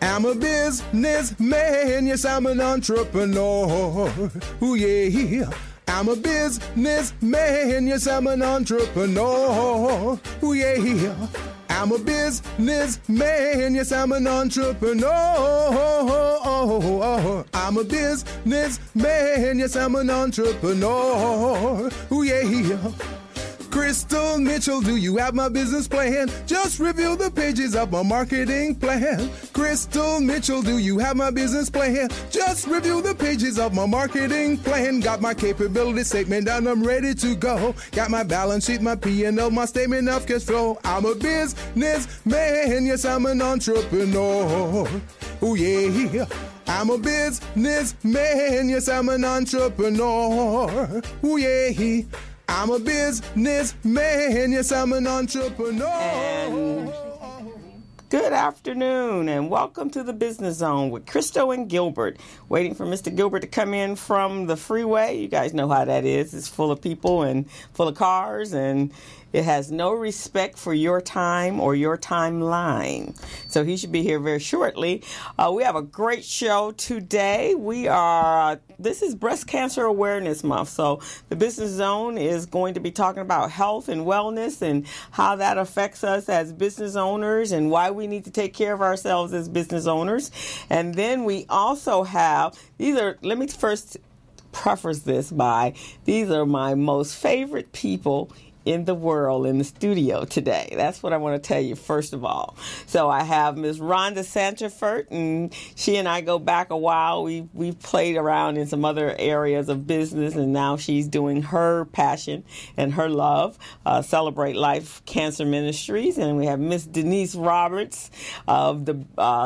I'm a businessman, yes, I'm an entrepreneur. Ooh, yeah. I'm a businessman, yes, I'm an entrepreneur. Ooh, yeah. I'm a businessman, yes, I'm an entrepreneur. I'm a businessman, yes, I'm an entrepreneur. Ooh, yeah. Crystal Mitchell, do you have my business plan? Just review the pages of my marketing plan. Crystal Mitchell, do you have my business plan? Just review the pages of my marketing plan. Got my capability statement and I'm ready to go. Got my balance sheet, my P&L, my statement of cash flow. I'm a businessman, yes, I'm an entrepreneur. Oh yeah. I'm a businessman, yes, I'm an entrepreneur. Oh yeah. I'm a businessman, yes, I'm an entrepreneur. And good afternoon, and welcome to the Business Zone with Christo and Gilbert. Waiting for Mr. Gilbert to come in from the freeway. You guys know how that is. It's full of people and full of cars, and it has no respect for your time or your timeline. So he should be here very shortly. We have a great show today. This is Breast Cancer Awareness Month. So the Business Zone is going to be talking about health and wellness and how that affects us as business owners and why we need to take care of ourselves as business owners. And then we also have, let me first preface this by, these are my most favorite people in the world in the studio today. That's what I want to tell you first of all. So I have Ms. Rhonda Santifer, and she and I go back a while. We've played around in some other areas of business, and now she's doing her passion and her love, Celebrate Life Cancer Ministries. And we have Ms. Denise Roberts of the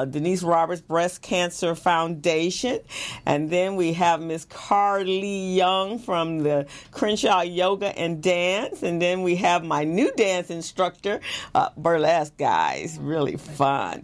Denise Roberts Breast Cancer Foundation. And then we have Ms. Carly Young from the Crenshaw Yoga and Dance. And then we have my new dance instructor, burlesque guys, really fun,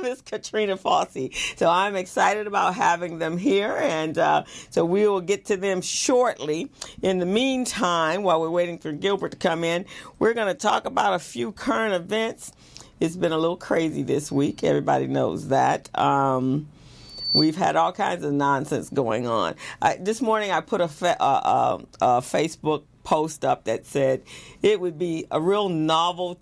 Miss Katrina Fausey. So I'm excited about having them here, and so we will get to them shortly. In the meantime, while we're waiting for Gilbert to come in, we're going to talk about a few current events. It's been a little crazy this week. Everybody knows that. We've had all kinds of nonsense going on. This morning I put a Facebook post up that said it would be a real novel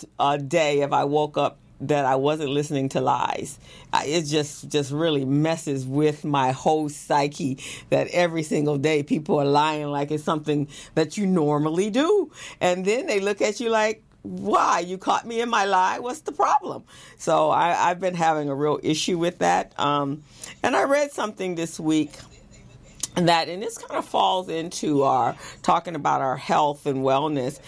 day if I woke up that I wasn't listening to lies. It just really messes with my whole psyche that every single day people are lying like it's something that you normally do. And then they look at you like, why? You caught me in my lie? What's the problem? So I've been having a real issue with that. And I read something this week and this kind of falls into our talking about our health and wellness,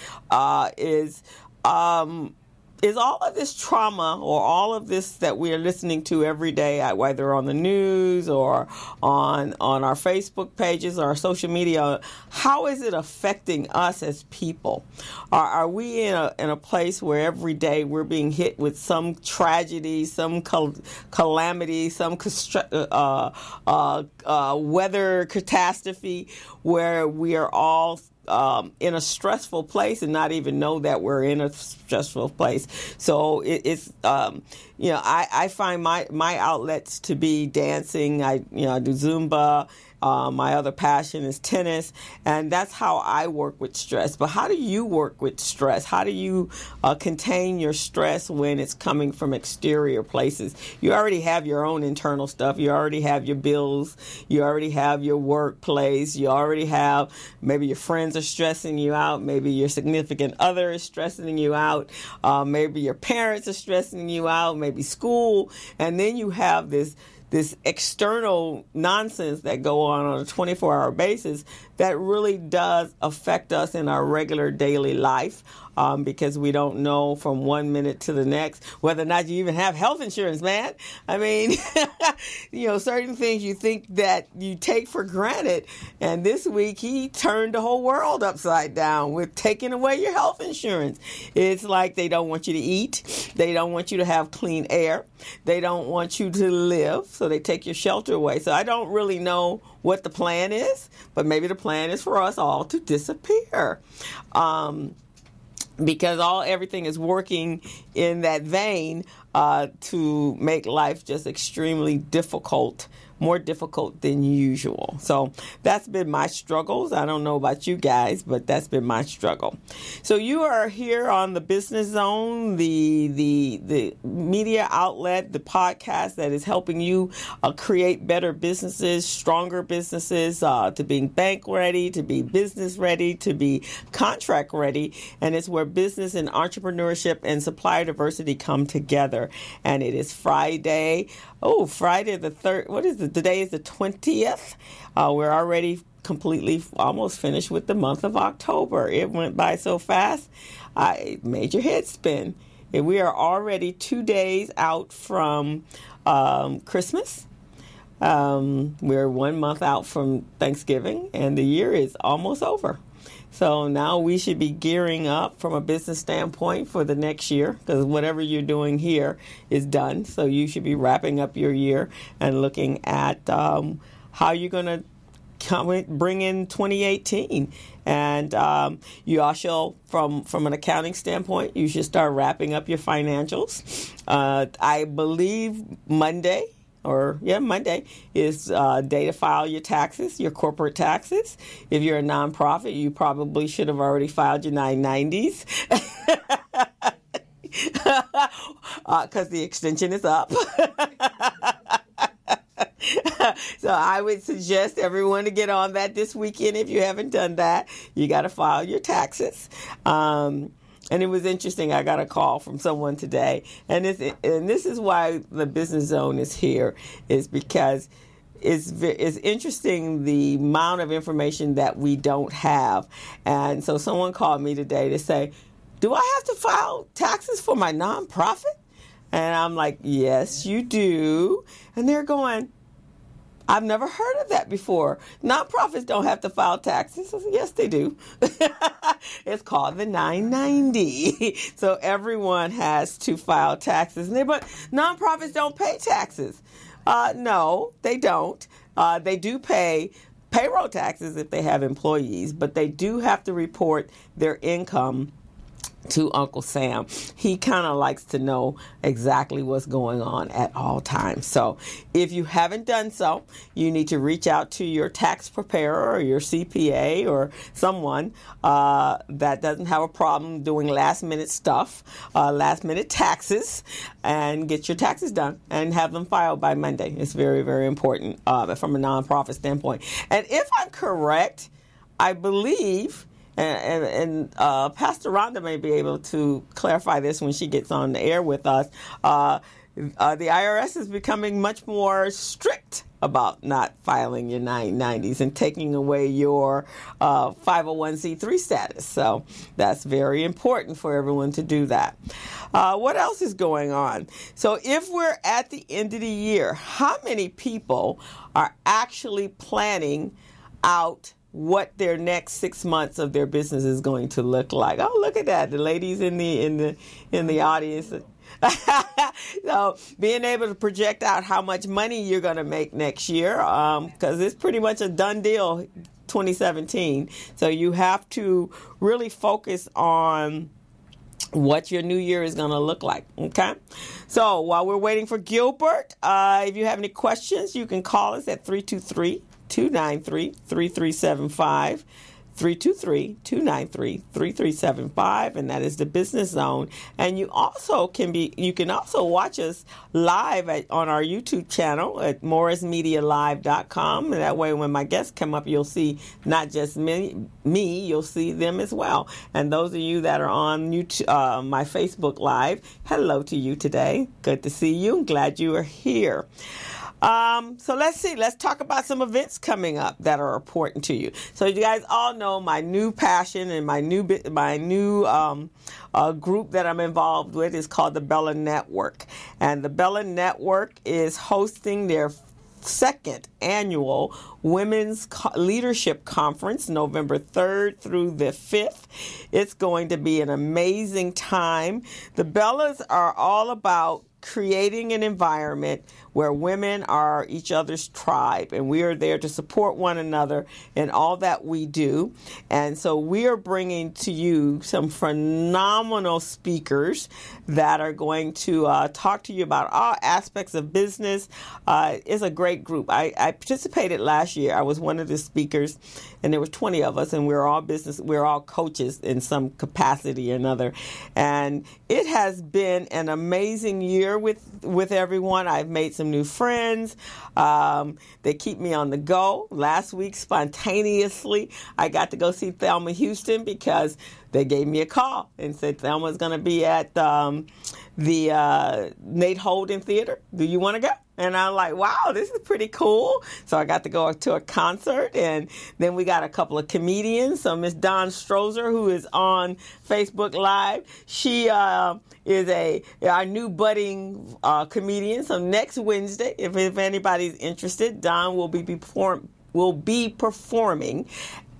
is all of this trauma or all of this that we are listening to every day, whether on the news or on our Facebook pages or our social media, how is it affecting us as people? Are we in a place where every day we're being hit with some tragedy, some calamity, some weather catastrophe where we are all in a stressful place and not even know that we're in a stressful place. So it's I find my outlets to be dancing. I do Zumba. My other passion is tennis, and that's how I work with stress. But how do you work with stress? How do you contain your stress when it's coming from exterior places? You already have your own internal stuff. You already have your bills. You already have your workplace. You already have, maybe your friends are stressing you out. Maybe your significant other is stressing you out. Maybe your parents are stressing you out. Maybe school. And then you have this external nonsense that go on a 24-hour basis that really does affect us in our regular daily life, because we don't know from one minute to the next whether or not you even have health insurance, man. I mean, certain things you think that you take for granted. And this week he turned the whole world upside down with taking away your health insurance. It's like they don't want you to eat. They don't want you to have clean air. They don't want you to live. So they take your shelter away. So I don't really know what the plan is, but maybe the plan is for us all to disappear. because everything is working in that vein to make life just extremely difficult, more difficult than usual. So that's been my struggles. I don't know about you guys, but that's been my struggle. So you are here on the Business Zone, the media outlet, the podcast that is helping you create better businesses, stronger businesses, to being bank ready, to be business ready, to be contract ready. And it's where business and entrepreneurship and supplier diversity come together. And it is Friday. Oh, Friday the 3rd. What is it? Today is the 20th. We're already completely almost finished with the month of October. It went by so fast. It made your head spin. And we are already 2 days out from Christmas. We're 1 month out from Thanksgiving, and the year is almost over. So now we should be gearing up from a business standpoint for the next year, because whatever you're doing here is done. So you should be wrapping up your year and looking at how you're going to bring in 2018. And you also, from an accounting standpoint, you should start wrapping up your financials. I believe Monday is day to file your taxes, your corporate taxes. If you're a nonprofit, you probably should have already filed your 990s because the extension is up. So I would suggest everyone to get on that this weekend. If you haven't done that, you got to file your taxes. And it was interesting. I got a call from someone today, and this is why the Business Zone is here, is because it's interesting the amount of information that we don't have. And so someone called me today to say, do I have to file taxes for my nonprofit? And I'm like, yes, you do. And they're going, I've never heard of that before. Nonprofits don't have to file taxes. I said, yes, they do. It's called the 990. So everyone has to file taxes. But nonprofits don't pay taxes. No, they don't. They do pay payroll taxes if they have employees, but they do have to report their income to Uncle Sam. He kind of likes to know exactly what's going on at all times. So if you haven't done so, you need to reach out to your tax preparer or your CPA or someone that doesn't have a problem doing last minute stuff, last minute taxes, and get your taxes done and have them filed by Monday. It's very, very important from a nonprofit standpoint. And if I'm correct, I believe, and Pastor Rhonda may be able to clarify this when she gets on the air with us, the IRS is becoming much more strict about not filing your 990s and taking away your 501c3 status. So that's very important for everyone to do that. What else is going on? So if we're at the end of the year, how many people are actually planning out what their next 6 months of their business is going to look like? Oh, look at that. The ladies in the audience. So being able to project out how much money you're going to make next year, because it's pretty much a done deal, 2017. So you have to really focus on what your new year is going to look like. Okay. So while we're waiting for Gilbert, if you have any questions, you can call us at 323-293-3375, 323-293-3375, and that is the Business Zone. And you can also watch us live on our YouTube channel at morrismedialive.com, and that way when my guests come up, you'll see not just me, you'll see them as well. And those of you that are on YouTube, my Facebook Live, hello to you today. Good to see you. I'm glad you are here. So let's see. Let's talk about some events coming up that are important to you. So you guys all know my new passion and my new group that I'm involved with is called the Bella Network. And the Bella Network is hosting their second annual Women's Leadership Conference, November 3rd through the 5th. It's going to be an amazing time. The Bellas are all about creating an environment where women are each other's tribe, and we are there to support one another in all that we do. And so we are bringing to you some phenomenal speakers that are going to talk to you about all aspects of business. It's a great group. I participated last year. I was one of the speakers, and there was 20 of us, and we're all coaches in some capacity or another. And it has been an amazing year with everyone. I've made some new friends. They keep me on the go. Last week, spontaneously, I got to go see Thelma Houston because they gave me a call and said Thelma's going to be at the Nate Holden Theater. Do you want to go? And I'm like, wow, this is pretty cool. So I got to go to a concert, and then we got a couple of comedians. So Miss Dawn Strozer, who is on Facebook Live, she is our new budding comedian. So next Wednesday, if anybody's interested, Dawn will be performing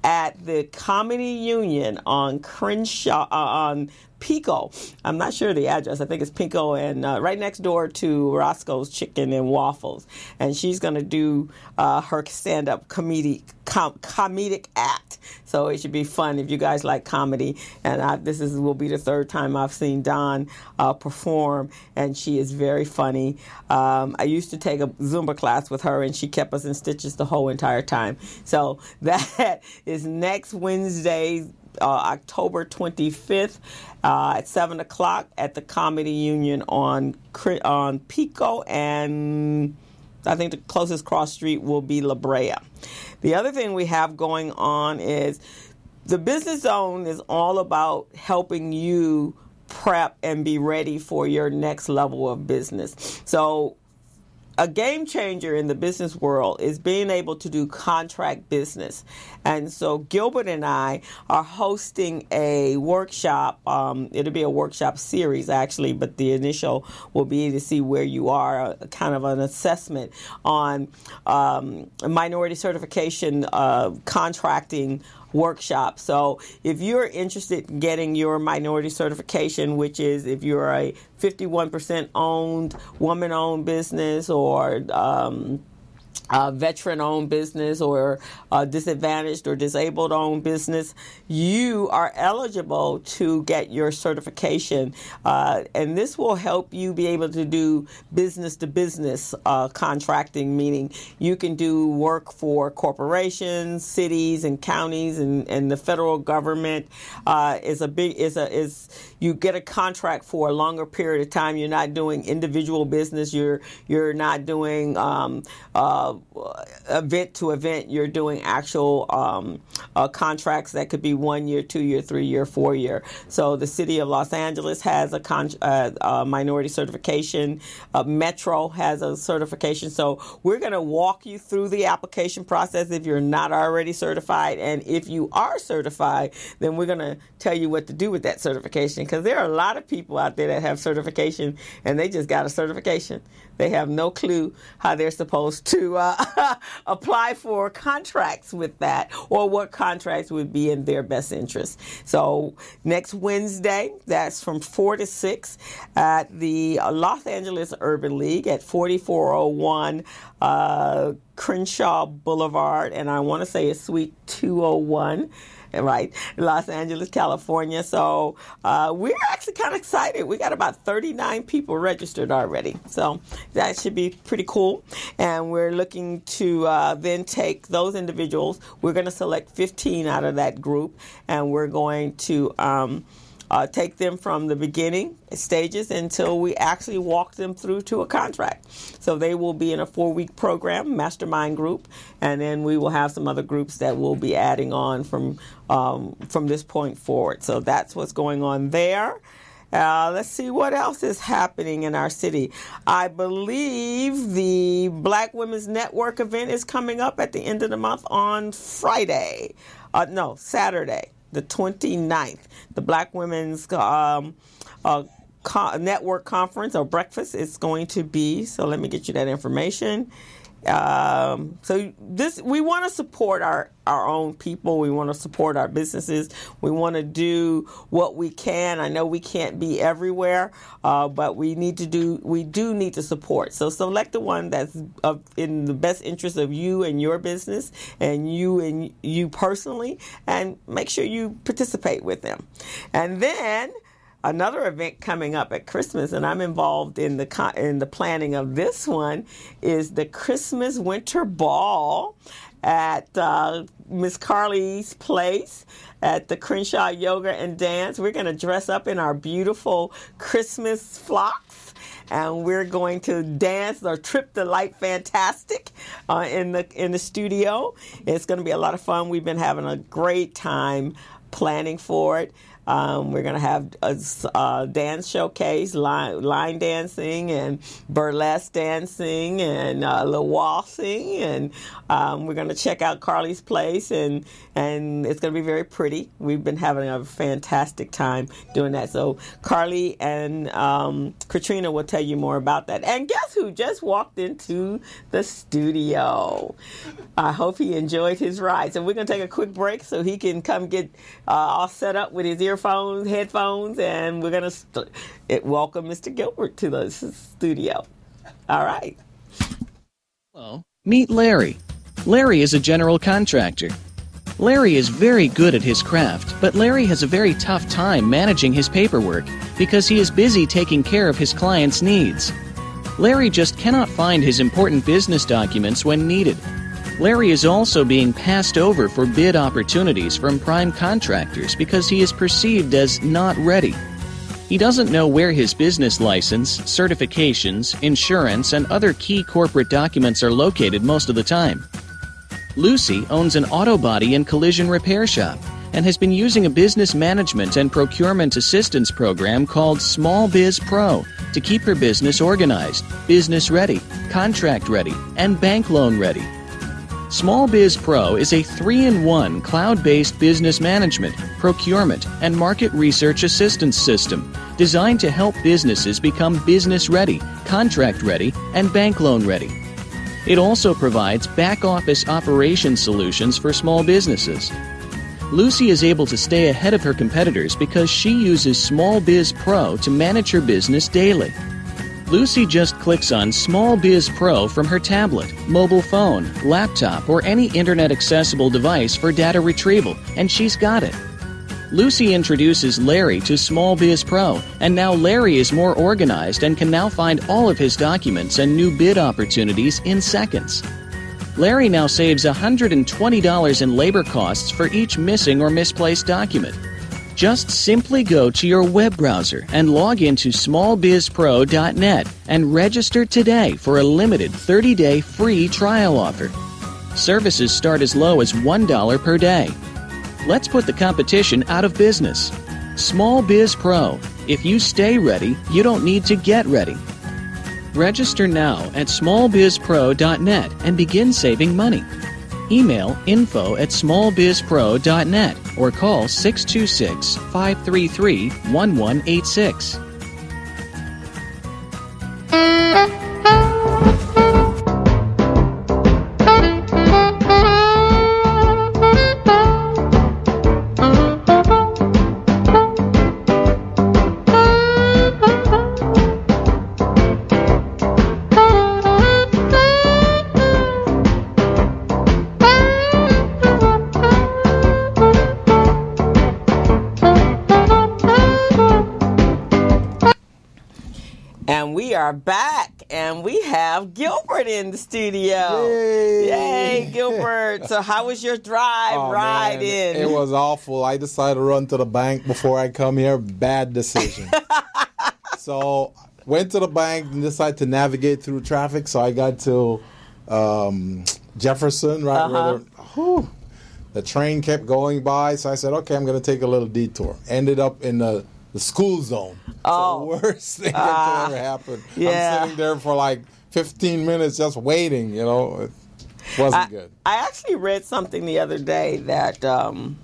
at the Comedy Union on Crenshaw, on Pico. I'm not sure the address. I think it's Pico, and right next door to Roscoe's Chicken and Waffles. And she's going to do her stand-up comedic act. So it should be fun if you guys like comedy. And this will be the third time I've seen Dawn perform, and she is very funny. I used to take a Zumba class with her, and she kept us in stitches the whole entire time. So that is next Wednesday, October 25th at 7 o'clock at the Comedy Union on Pico, and I think the closest cross street will be La Brea. The other thing we have going on is the Business Zone is all about helping you prep and be ready for your next level of business. So a game changer in the business world is being able to do contract business. And so Gilbert and I are hosting a workshop. It'll be a workshop series, actually, but the initial will be to see where you are, kind of an assessment on minority certification contracting workshop. So if you're interested in getting your minority certification, which is if you're a 51% owned, woman-owned business, or veteran-owned business, or disadvantaged or disabled-owned business, you are eligible to get your certification. And this will help you be able to do business-to-business contracting, meaning you can do work for corporations, cities, and counties, and the federal government. You get a contract for a longer period of time. You're not doing individual business. You're not doing event to event. You're doing actual contracts that could be 1 year, 2 year, 3 year, 4 year. So the city of Los Angeles has a minority certification. Metro has a certification. So we're going to walk you through the application process if you're not already certified. And if you are certified, then we're going to tell you what to do with that certification, because there are a lot of people out there that have certification and they just got a certification. They have no clue how they're supposed to apply for contracts with that, or what contracts would be in their best interest. So next Wednesday, that's from 4 to 6 at the Los Angeles Urban League at 4401 Crenshaw Boulevard, and I want to say it's Suite 201. Right, Los Angeles, California. So we're actually kind of excited. We got about 39 people registered already. So that should be pretty cool. And we're looking to then take those individuals. We're going to select 15 out of that group, and we're going to take them from the beginning stages until we actually walk them through to a contract. So they will be in a 4-week program, mastermind group, and then we will have some other groups that we'll be adding on from this point forward. So that's what's going on there. Let's see what else is happening in our city. I believe the Black Women's Network event is coming up at the end of the month on Saturday, the 29th. The Black Women's Network Conference or breakfast is going to be, so let me get you that information. So we want to support our own people. We want to support our businesses. We want to do what we can. I know we can't be everywhere, but we do need to support. So select the one that's in the best interest of you and your business and you personally, and make sure you participate with them. And then another event coming up at Christmas, and I'm involved in the planning of this one, is the Christmas Winter Ball at Miss Carly's place at the Crenshaw Yoga and Dance. We're going to dress up in our beautiful Christmas frocks, and we're going to dance or trip the light fantastic in the studio. It's going to be a lot of fun. We've been having a great time planning for it. We're going to have a dance showcase, line dancing and burlesque dancing and a little waltzing. And we're going to check out Carly's place, and it's going to be very pretty. We've been having a fantastic time doing that. So Carly and Katrina will tell you more about that. And guess who just walked into the studio? I hope he enjoyed his ride. So we're going to take a quick break so he can come get all set up with his earphones, headphones, and we're going to welcome Mr. Gilbert to the studio. All right. Hello. Meet Larry. Larry is a general contractor. Larry is very good at his craft, but Larry has a very tough time managing his paperwork because he is busy taking care of his clients' needs. Larry just cannot find his important business documents when needed. Larry is also being passed over for bid opportunities from prime contractors because he is perceived as not ready. He doesn't know where his business license, certifications, insurance, and other key corporate documents are located most of the time. Lucy owns an auto body and collision repair shop and has been using a business management and procurement assistance program called Small Biz Pro to keep her business organized, business ready, contract ready, and bank loan ready. Small Biz Pro is a 3-in-1 cloud-based business management, procurement, and market research assistance system designed to help businesses become business ready, contract ready, and bank loan ready. It also provides back-office operation solutions for small businesses. Lucy is able to stay ahead of her competitors because she uses Small Biz Pro to manage her business daily. Lucy just clicks on Small Biz Pro from her tablet, mobile phone, laptop, or any internet-accessible device for data retrieval, and she's got it. Lucy introduces Larry to Small Biz Pro, and now Larry is more organized and can now find all of his documents and new bid opportunities in seconds. Larry now saves $120 in labor costs for each missing or misplaced document. Just simply go to your web browser and log into smallbizpro.net and register today for a limited 30-day free trial offer. Services start as low as $1 per day. Let's put the competition out of business. Small Biz Pro. If you stay ready, you don't need to get ready. Register now at smallbizpro.net and begin saving money. Email info@smallbizpro.net or call 626-533-1186. Back, and we have Gilbert in the studio. Yay, Gilbert. So how was your ride in? It was awful. I decided to run to the bank before I come here. Bad decision. So went to the bank and decided to navigate through traffic. So I got to Jefferson, right where the train kept going by. So I said, okay, I'm going to take a little detour. Ended up in the school zone. Oh. It's the worst thing that could ever happen. Yeah. I'm sitting there for like 15 minutes just waiting, you know. It wasn't good. I actually read something the other day that the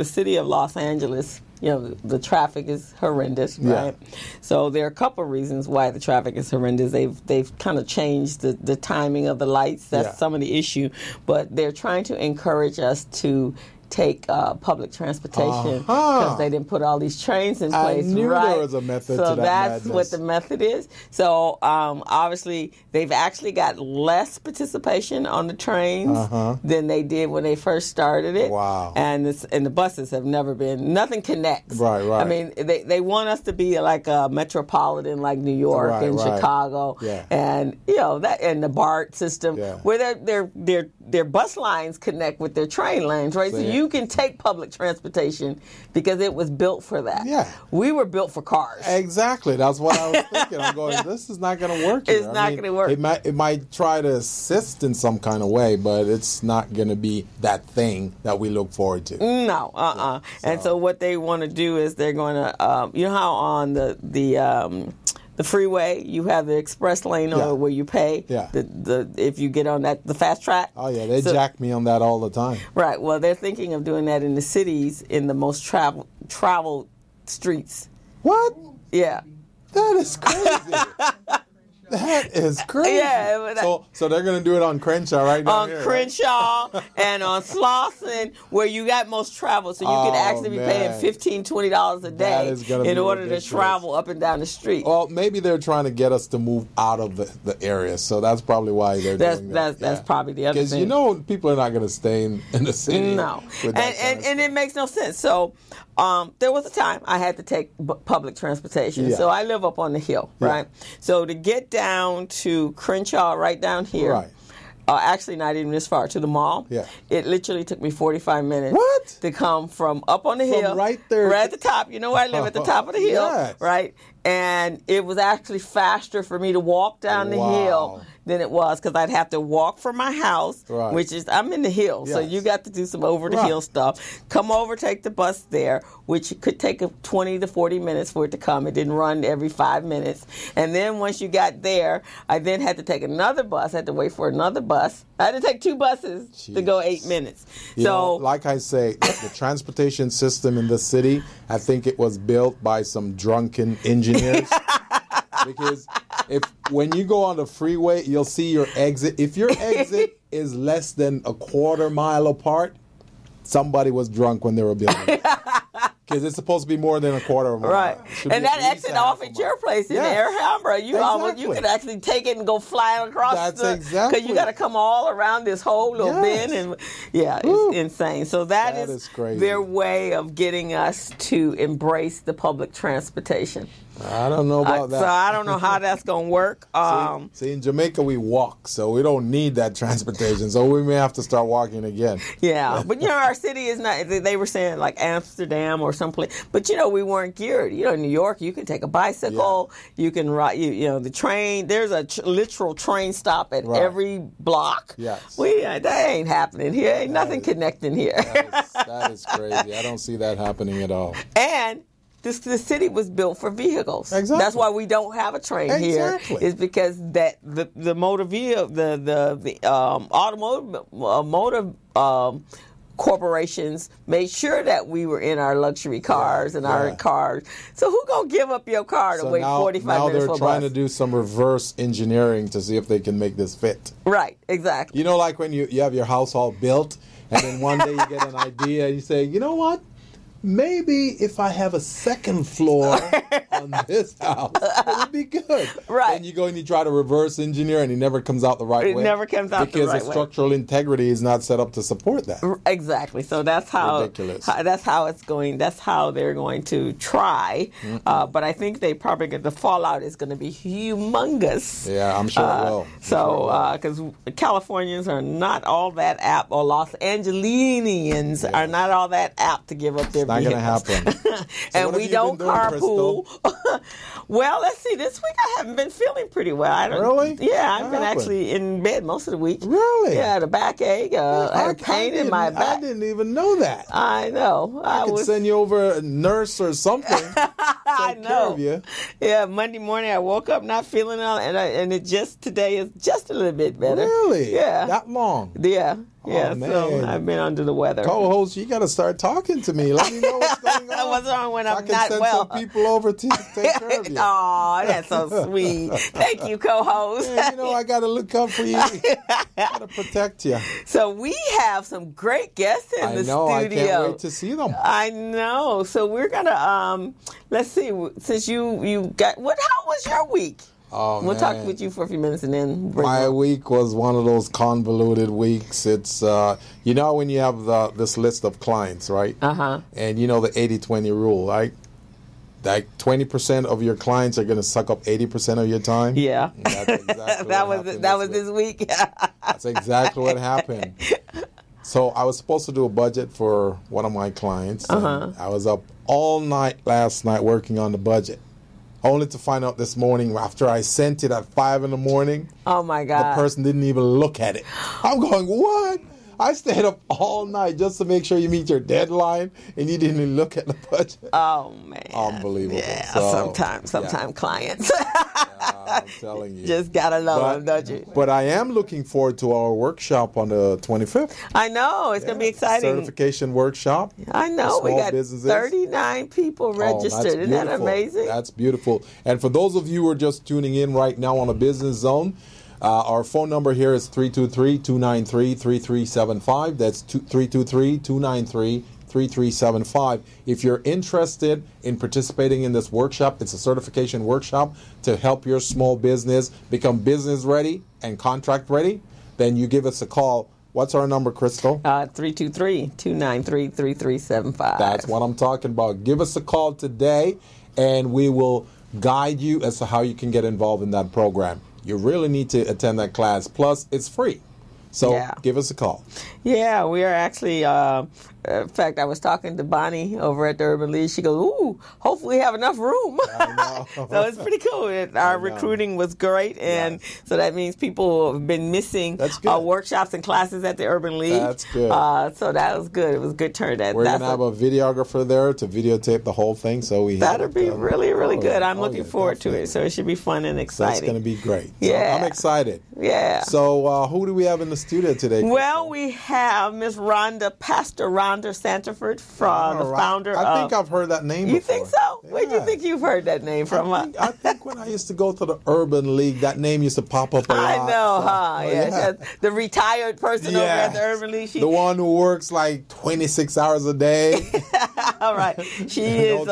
city of Los Angeles the traffic is horrendous, right? Yeah. So there are a couple of reasons why the traffic is horrendous. They've kind of changed the timing of the lights. That's some of the issue. But they're trying to encourage us to take public transportation because they didn't put all these trains in place. I knew there was a method to that. So that's madness. what the method is. So obviously they've actually got less participation on the trains than they did when they first started it. Wow. And the buses have never been, nothing connects. Right. I mean, they want us to be like a metropolitan like New York and Chicago and that and the BART system where their bus lines connect with their train lanes, right? So you can take public transportation because it was built for that. Yeah. We were built for cars. Exactly. That's what I was thinking. I'm going, this is not going to work here. It's not going to work. It might try to assist in some kind of way, but it's not going to be that thing that we look forward to. No. So. And so what they want to do is they're going to, how on the freeway, you have the express lane where you pay. Yeah. If you get on the fast track. Oh yeah, they jack me on that all the time. Right. Well, they're thinking of doing that in the cities in the most traveled streets. What? Yeah. That is crazy. That is crazy. Yeah. So they're going to do it on Crenshaw right now. On Crenshaw and on Slauson, where you got most travel. So you could actually be paying $15, $20 a day in order to travel up and down the street. Well, maybe they're trying to get us to move out of the area. So that's probably why they're doing that. That's probably the other thing. Because people are not going to stay in the city. No. And it makes no sense. So there was a time I had to take public transportation. Yeah. So I live up on the hill, right? So to get down to Crenshaw, right down here. Right. Actually, not even this far, to the mall. Yeah. It literally took me 45 minutes to come from up on the hill. Right there. Right at the top. You know where I live, at the top of the hill. Yes. Right? And it was actually faster for me to walk down the hill than it was because I'd have to walk from my house, which is, I'm in the hills, so you got to do some over-the-hill stuff. Come over, take the bus there, which could take 20 to 40 minutes for it to come. It didn't run every 5 minutes. And then once you got there, I then had to take another bus. I had to wait for another bus. I had to take 2 buses to go 8 minutes. Like I say, the transportation system in the city, I think it was built by some drunken engineers. Because when you go on the freeway, you'll see your exit. If your exit is less than a quarter mile apart, somebody was drunk when they were building it. Because it's supposed to be more than a quarter of a mile. Right. And that exit off at your place in Alhambra, you could actually take it and go flying across. That's exactly. Because you got to come all around this whole little bend. And it's insane. So that is crazy. Their way of getting us to embrace the public transportation. I don't know about that. So I don't know how that's going to work. See, in Jamaica we walk, so we don't need that transportation. So we may have to start walking again. Yeah, but our city is not. They were saying like Amsterdam or someplace, but we weren't geared. In New York, you can take a bicycle, you can ride. The train. There's a literal train stop at every block. Yes, that ain't happening here. Ain't nothing connecting here. That is crazy. I don't see that happening at all. And the city was built for vehicles. Exactly. That's why we don't have a train here. Is because that the motor vehicle, the automotive corporations made sure that we were in our luxury cars and our cars. So who gonna give up your car to wait 45 minutes for a bus? Now they're trying to do some reverse engineering to see if they can make this fit. Right. Exactly. Like when you have your house all built, and then one day you get an idea and you say, you know what? Maybe if I have a second floor on this house, it would be good. Right. And you go and you try to reverse engineer and it never comes out the right way. It never comes out the right way. Because the structural integrity is not set up to support that. Exactly. So that's how ridiculous. That's how it's going. That's how they're going to try. Mm-hmm. But I think the fallout is going to be humongous. Yeah, I'm sure it will. Because Californians are not all that apt, or Los Angelinians are not all that apt to give up their not going to happen. And we don't carpool. Well, let's see. This week I haven't been feeling pretty well. Really? Yeah, I've been actually in bed most of the week. Really? Yeah, the backache. I had pain in my back. I didn't even know that. I know. I could send you over a nurse or something. I know. Care of you. Yeah, Monday morning I woke up not feeling well, and today is just a little bit better. Really? Yeah. That long? Yeah. Oh, yeah, man. so I've been under the weather. Co-host, you got to start talking to me. Let me know what's going going on? What's wrong when I'm I can not send well? some people over to take care of you. Oh, that's so sweet. Thank you, co-host. Yeah, I got to look up for you. Got to protect you. So we have some great guests in the studio. I can't wait to see them. I know. So we're gonna let's see. Since you got how was your week? Oh, we'll talk with you for a few minutes and then bring my week was one of those convoluted weeks. It's when you have this list of clients, right? And the 80-20 rule, right? Like 20% of your clients are going to suck up 80% of your time. Yeah, that's exactly that was this week. That's exactly what happened. So I was supposed to do a budget for one of my clients. And I was up all night last night working on the budget, only to find out this morning after I sent it at 5 a.m. Oh my God! The person didn't even look at it. I'm going, what? I stayed up all night just to make sure you meet your deadline, and you didn't even look at the budget. Oh, man. Unbelievable. Yeah, So, sometimes clients. I'm telling you. Just got to love them, don't you? But I am looking forward to our workshop on the 25th. I know. It's going to be exciting. Certification workshop. I know. We got businesses. 39 people registered. Isn't that amazing? That's beautiful. And for those of you who are just tuning in right now on a Business Zone, our phone number here is 323-293-3375. That's 323-293-3375. If you're interested in participating in this workshop, it's a certification workshop to help your small business become business ready and contract ready, then you give us a call. What's our number, Crystal? 323-293-3375. That's what I'm talking about. Give us a call today, and we will guide you as to how you can get involved in that program. You really need to attend that class. Plus, it's free. So give us a call. Yeah, we are actually, in fact, I was talking to Bonnie over at the Urban League. She goes, ooh, hopefully we have enough room. I know. So it's pretty cool. Our recruiting was great. And so that means people have been missing workshops and classes at the Urban League. That's good. So that was good. It was a good turn. We're going to have a videographer there to videotape the whole thing. So that'll be really, really good. I'm looking forward to it. So it should be fun and exciting. That's going to be great. Yeah. So I'm excited. Yeah. So who do we have in the studio today? Well, we have Miss Pastor Rhonda Santifer, from the founder of... I think I've heard that name before. You think so? Yeah. Where do you think you've heard that name from? I think when I used to go to the Urban League, that name used to pop up a lot. I know, Yeah. The retired person over at the Urban League. The one who works like 26 hours a day. All right. She is.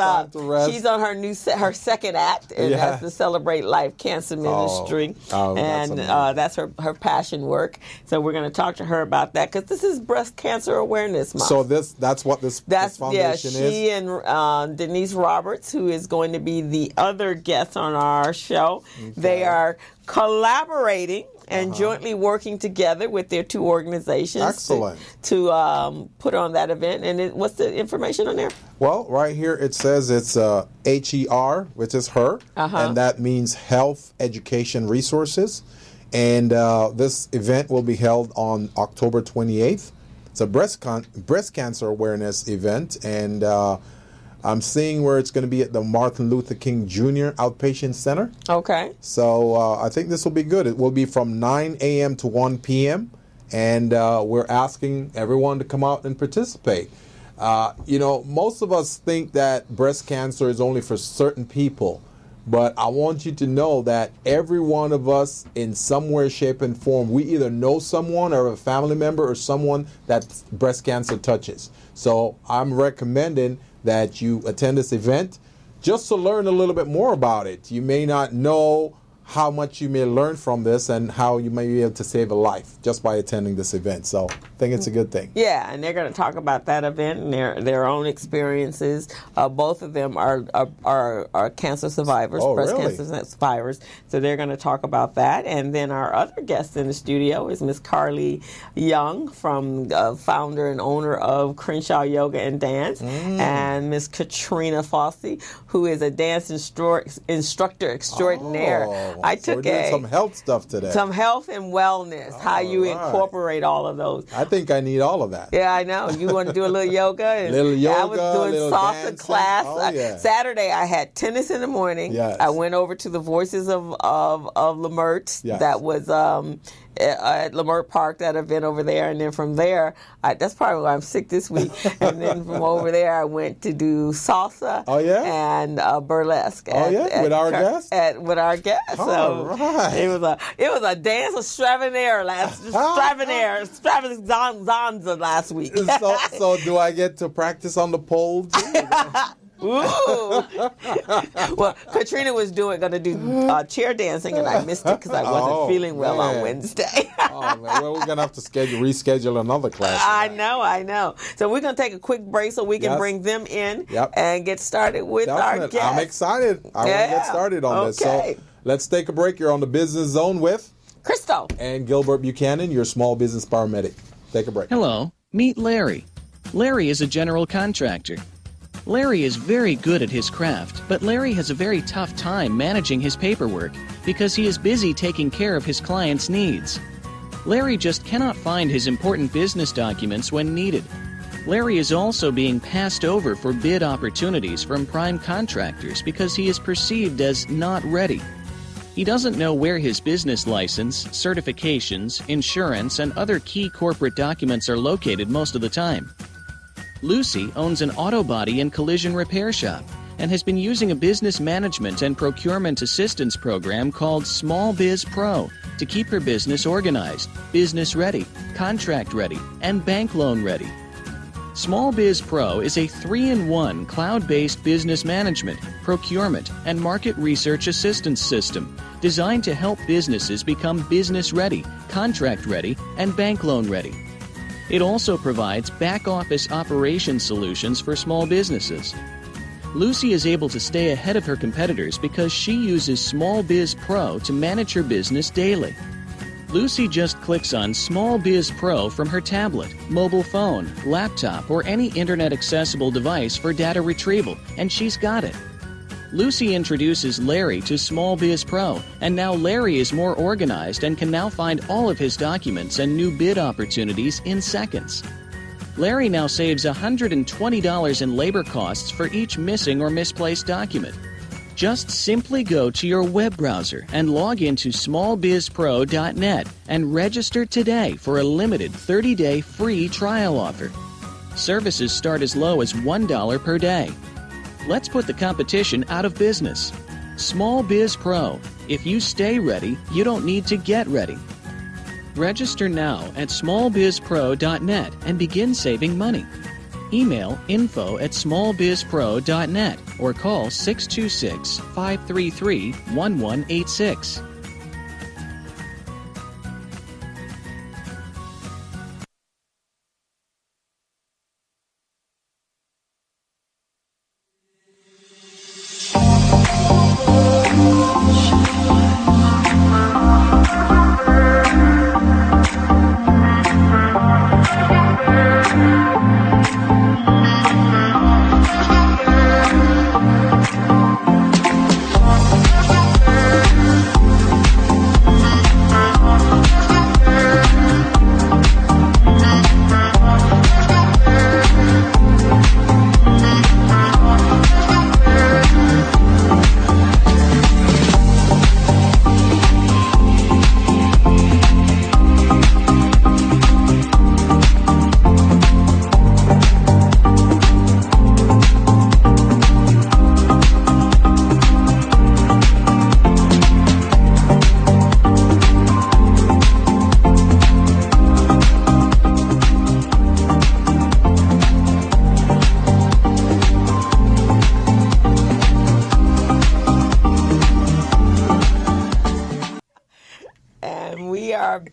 She's on her second act, and that's to celebrate Life Cancer Ministry, and that's her passion work. So we're going to talk to her about that because this is Breast Cancer Awareness Month. So that's what this foundation is. She and Denise Roberts, who is going to be the other guest on our show, they are collaborating and jointly working together with their two organizations to put on that event. And what's the information on there? Well, right here it says it's HER, which is her, and that means Health Education Resources. And this event will be held on October 28th. It's a breast cancer awareness event, and I'm seeing where it's going to be at the Martin Luther King Jr. Outpatient Center. Okay. So I think this will be good. It will be from 9 a.m. to 1 p.m., and we're asking everyone to come out and participate. Most of us think that breast cancer is only for certain people, but I want you to know that every one of us, in some way, shape, and form, we either know someone or a family member or someone that breast cancer touches. So I'm recommending that you attend this event just to learn a little bit more about it. You may not know how much you may learn from this and how you may be able to save a life just by attending this event. So I think it's a good thing. Yeah, and they're going to talk about that event and their own experiences. Both of them are cancer survivors, breast cancer survivors. So they're going to talk about that. And then our other guest in the studio is Miss Carly Young, from founder and owner of Crenshaw Yoga and Dance, and Miss Katrina Fausey, who is a dance instructor extraordinaire. We're doing some health stuff today. Some health and wellness, how you incorporate all of those. I think I need all of that. Yeah, I know. You want to do a little yoga? I was doing salsa class. Saturday, I had tennis in the morning. Yes. I went over to the Voices of Lemert. Yes. That was at Leimert Park, that event over there. And then from there, that's probably why I'm sick this week. And then from over there, I went to do salsa and burlesque. With our guests? With our guests. Right. It was a dance extraordinaire extravaganza last week. So do I get to practice on the pole too? Ooh. Well, Katrina was going to do chair dancing, and I missed it because I wasn't feeling well on Wednesday. Man. Well, we're going to have to reschedule another class. I know. So we're going to take a quick break so we can bring them in and get started with our guests. I'm excited. I want to get started on this. So let's take a break. You're on the Business Zone with Crystal and Gilbert Buchanan, your small business paramedic. Take a break. Hello, meet Larry. Larry is a general contractor. Larry is very good at his craft, but Larry has a very tough time managing his paperwork because he is busy taking care of his clients' needs. Larry just cannot find his important business documents when needed. Larry is also being passed over for bid opportunities from prime contractors because he is perceived as not ready. He doesn't know where his business license, certifications, insurance, and other key corporate documents are located most of the time. Lucy owns an auto body and collision repair shop and has been using a business management and procurement assistance program called Small Biz Pro to keep her business organized, business ready, contract ready, and bank loan ready. Small Biz Pro is a 3-in-1 cloud-based business management, procurement, and market research assistance system designed to help businesses become business ready, contract ready, and bank loan ready. It also provides back-office operation solutions for small businesses. Lucy is able to stay ahead of her competitors because she uses Small Biz Pro to manage her business daily. Lucy just clicks on Small Biz Pro from her tablet, mobile phone, laptop, or any internet-accessible device for data retrieval, and she's got it. Lucy introduces Larry to Small Biz Pro, and now Larry is more organized and can now find all of his documents and new bid opportunities in seconds. Larry now saves $120 in labor costs for each missing or misplaced document. Just simply go to your web browser and log into smallbizpro.net and register today for a limited 30-day free trial offer. Services start as low as $1 per day. Let's put the competition out of business. Small Biz Pro. If you stay ready, you don't need to get ready. Register now at smallbizpro.net and begin saving money. Email info@smallbizpro.net or call 626-533-1186.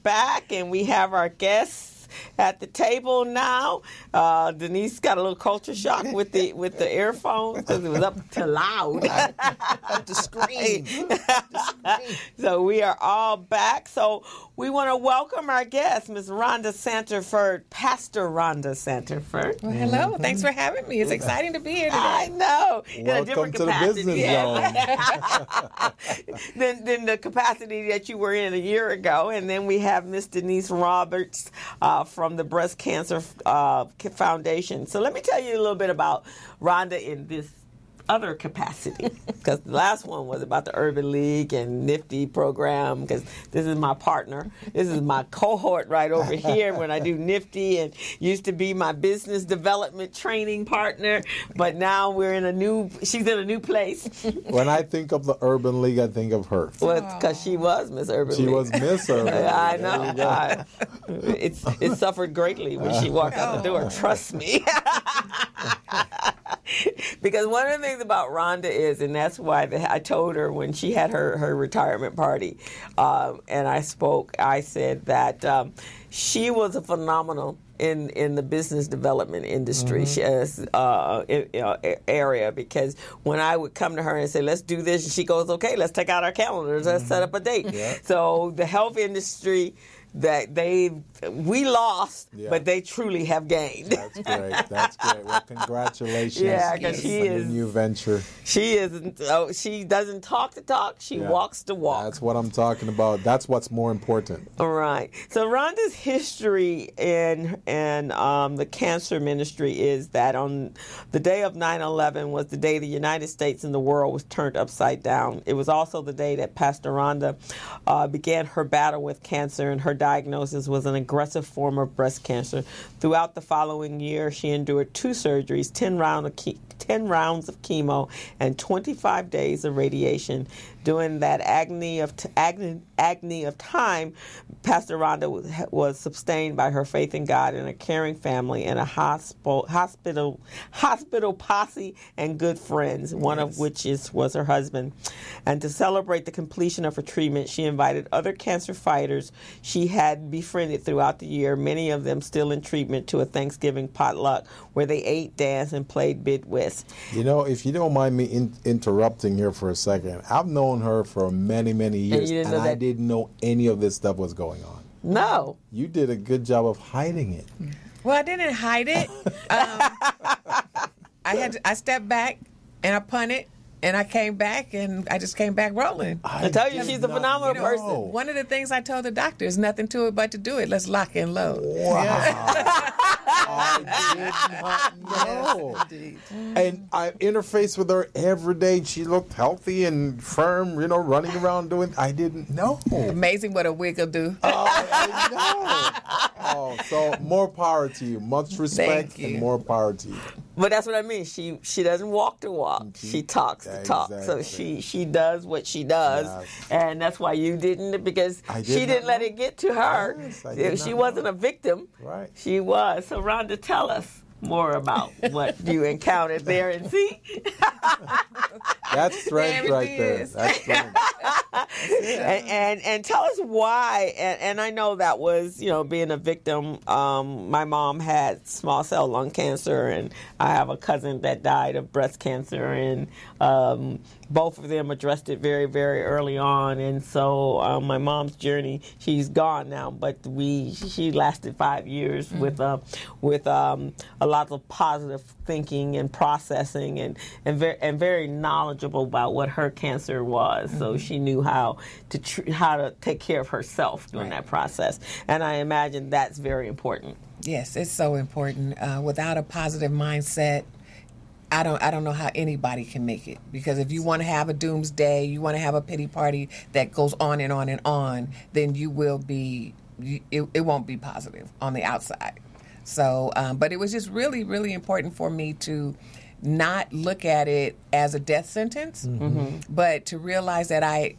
Back, and we have our guests at the table now. Denise got a little culture shock with the earphones because it was up too loud. Up the screen. So we are all back. So we want to welcome our guest, Ms. Rhonda Santifer, Pastor Rhonda Santifer. Well, hello. Thanks for having me. It's exciting to be here today. I know. In a Welcome different to capacity. the Business Zone. than the capacity that you were in a year ago. And then we have Miss Denise Roberts from the Breast Cancer Foundation. So let me tell you a little bit about Rhonda in this other capacity, because the last one was about the Urban League and Nifty program, because this is my partner. This is my cohort right over here when I do Nifty, and used to be my business development training partner, but now she's in a new place. When I think of the Urban League, I think of her. Well, because she was Miss Urban League. She was Miss Urban League. I know. It suffered greatly when she walked out the door. Trust me. Because one of the things about Rhonda is, and that's why I told her when she had her retirement party, and I spoke, I said that she was a phenomenal in the business development industry area, because when I would come to her and say, let's do this, and she goes, okay, let's take out our calendars, let's set up a date. Yeah. So the health industry, that we lost, but they truly have gained. That's great. That's great. Well, congratulations. Yeah, because she is a new venture. She isn't. She doesn't talk the talk. She walks the walk. That's what I'm talking about. That's what's more important. All right. So Rhonda's history in the cancer ministry is that on the day of 9/11 was the day the United States and the world was turned upside down. It was also the day that Pastor Rhonda began her battle with cancer, and her diagnosis was an aggressive form of breast cancer. Throughout the following year, she endured 2 surgeries, 10 rounds of chemo, and 25 days of radiation. During that agony of time, Pastor Rhonda was sustained by her faith in God and a caring family and a hospital posse and good friends, one of which was her husband. And to celebrate the completion of her treatment, she invited other cancer fighters she had befriended throughout the year, many of them still in treatment, to a Thanksgiving potluck where they ate, danced, and played bid whist. You know, if you don't mind me interrupting here for a second, I've known her for many, many years, and I didn't know any of this stuff was going on. No. You did a good job of hiding it. Well, I didn't hide it. I stepped back and I punted, and I came back, and I just came back rolling. I tell you, she's a phenomenal person. One of the things I told the doctor is nothing to it but to do it. Let's lock and load. Wow. I did not know. Yes, and I interfaced with her every day. She looked healthy and firm, running around doing. I didn't know. Amazing what a wig will do. Oh, I know. So more power to you. Much respect and more power to you. But that's what I mean. She doesn't walk the walk. She talks the talk. So she does what she does. Yes. And that's why you didn't, because she didn't let it get to her. Yes, she wasn't a victim. Right. She was. So Rhonda, tell us more about what you encountered there and see. That's strength right there. That's strength. And tell us why. And I know that was, being a victim. My mom had small cell lung cancer, and I have a cousin that died of breast cancer, and both of them addressed it very, very early on. And so my mom's journey, she's gone now, but she lasted 5 years with a lot of positive thinking and processing, and very knowledgeable about what her cancer was. So she knew how to take care of herself during that process. And I imagine that's very important. Yes, it's so important. Without a positive mindset, I don't know how anybody can make it, because if you want to have a doomsday, you want to have a pity party that goes on and on and on, then you will be. It won't be positive on the outside. So, but it was just really, really important for me to not look at it as a death sentence, but to realize that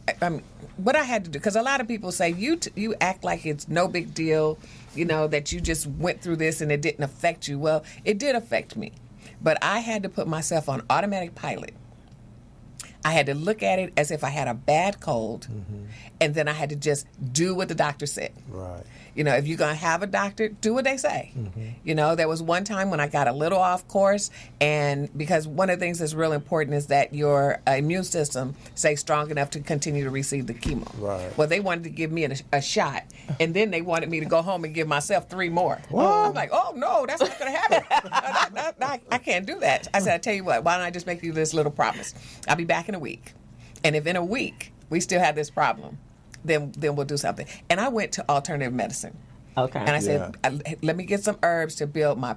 what I had to do, because a lot of people say you act like it's no big deal, that you just went through this and it didn't affect you. Well, it did affect me. But I had to put myself on automatic pilot. I had to look at it as if I had a bad cold, and then I had to just do what the doctor said. Right. If you're going to have a doctor, do what they say. There was one time when I got a little off course, and because one of the things that's real important is that your immune system stays strong enough to continue to receive the chemo. Right. Well, they wanted to give me a shot, and then they wanted me to go home and give myself 3 more. What? I'm like, oh, no, that's not going to happen. I can't do that. I said, I tell you what, why don't I just make you this little promise? I'll be back in a week. And if in a week we still have this problem, then we'll do something. And I went to alternative medicine. Okay. And I said, let me get some herbs to build my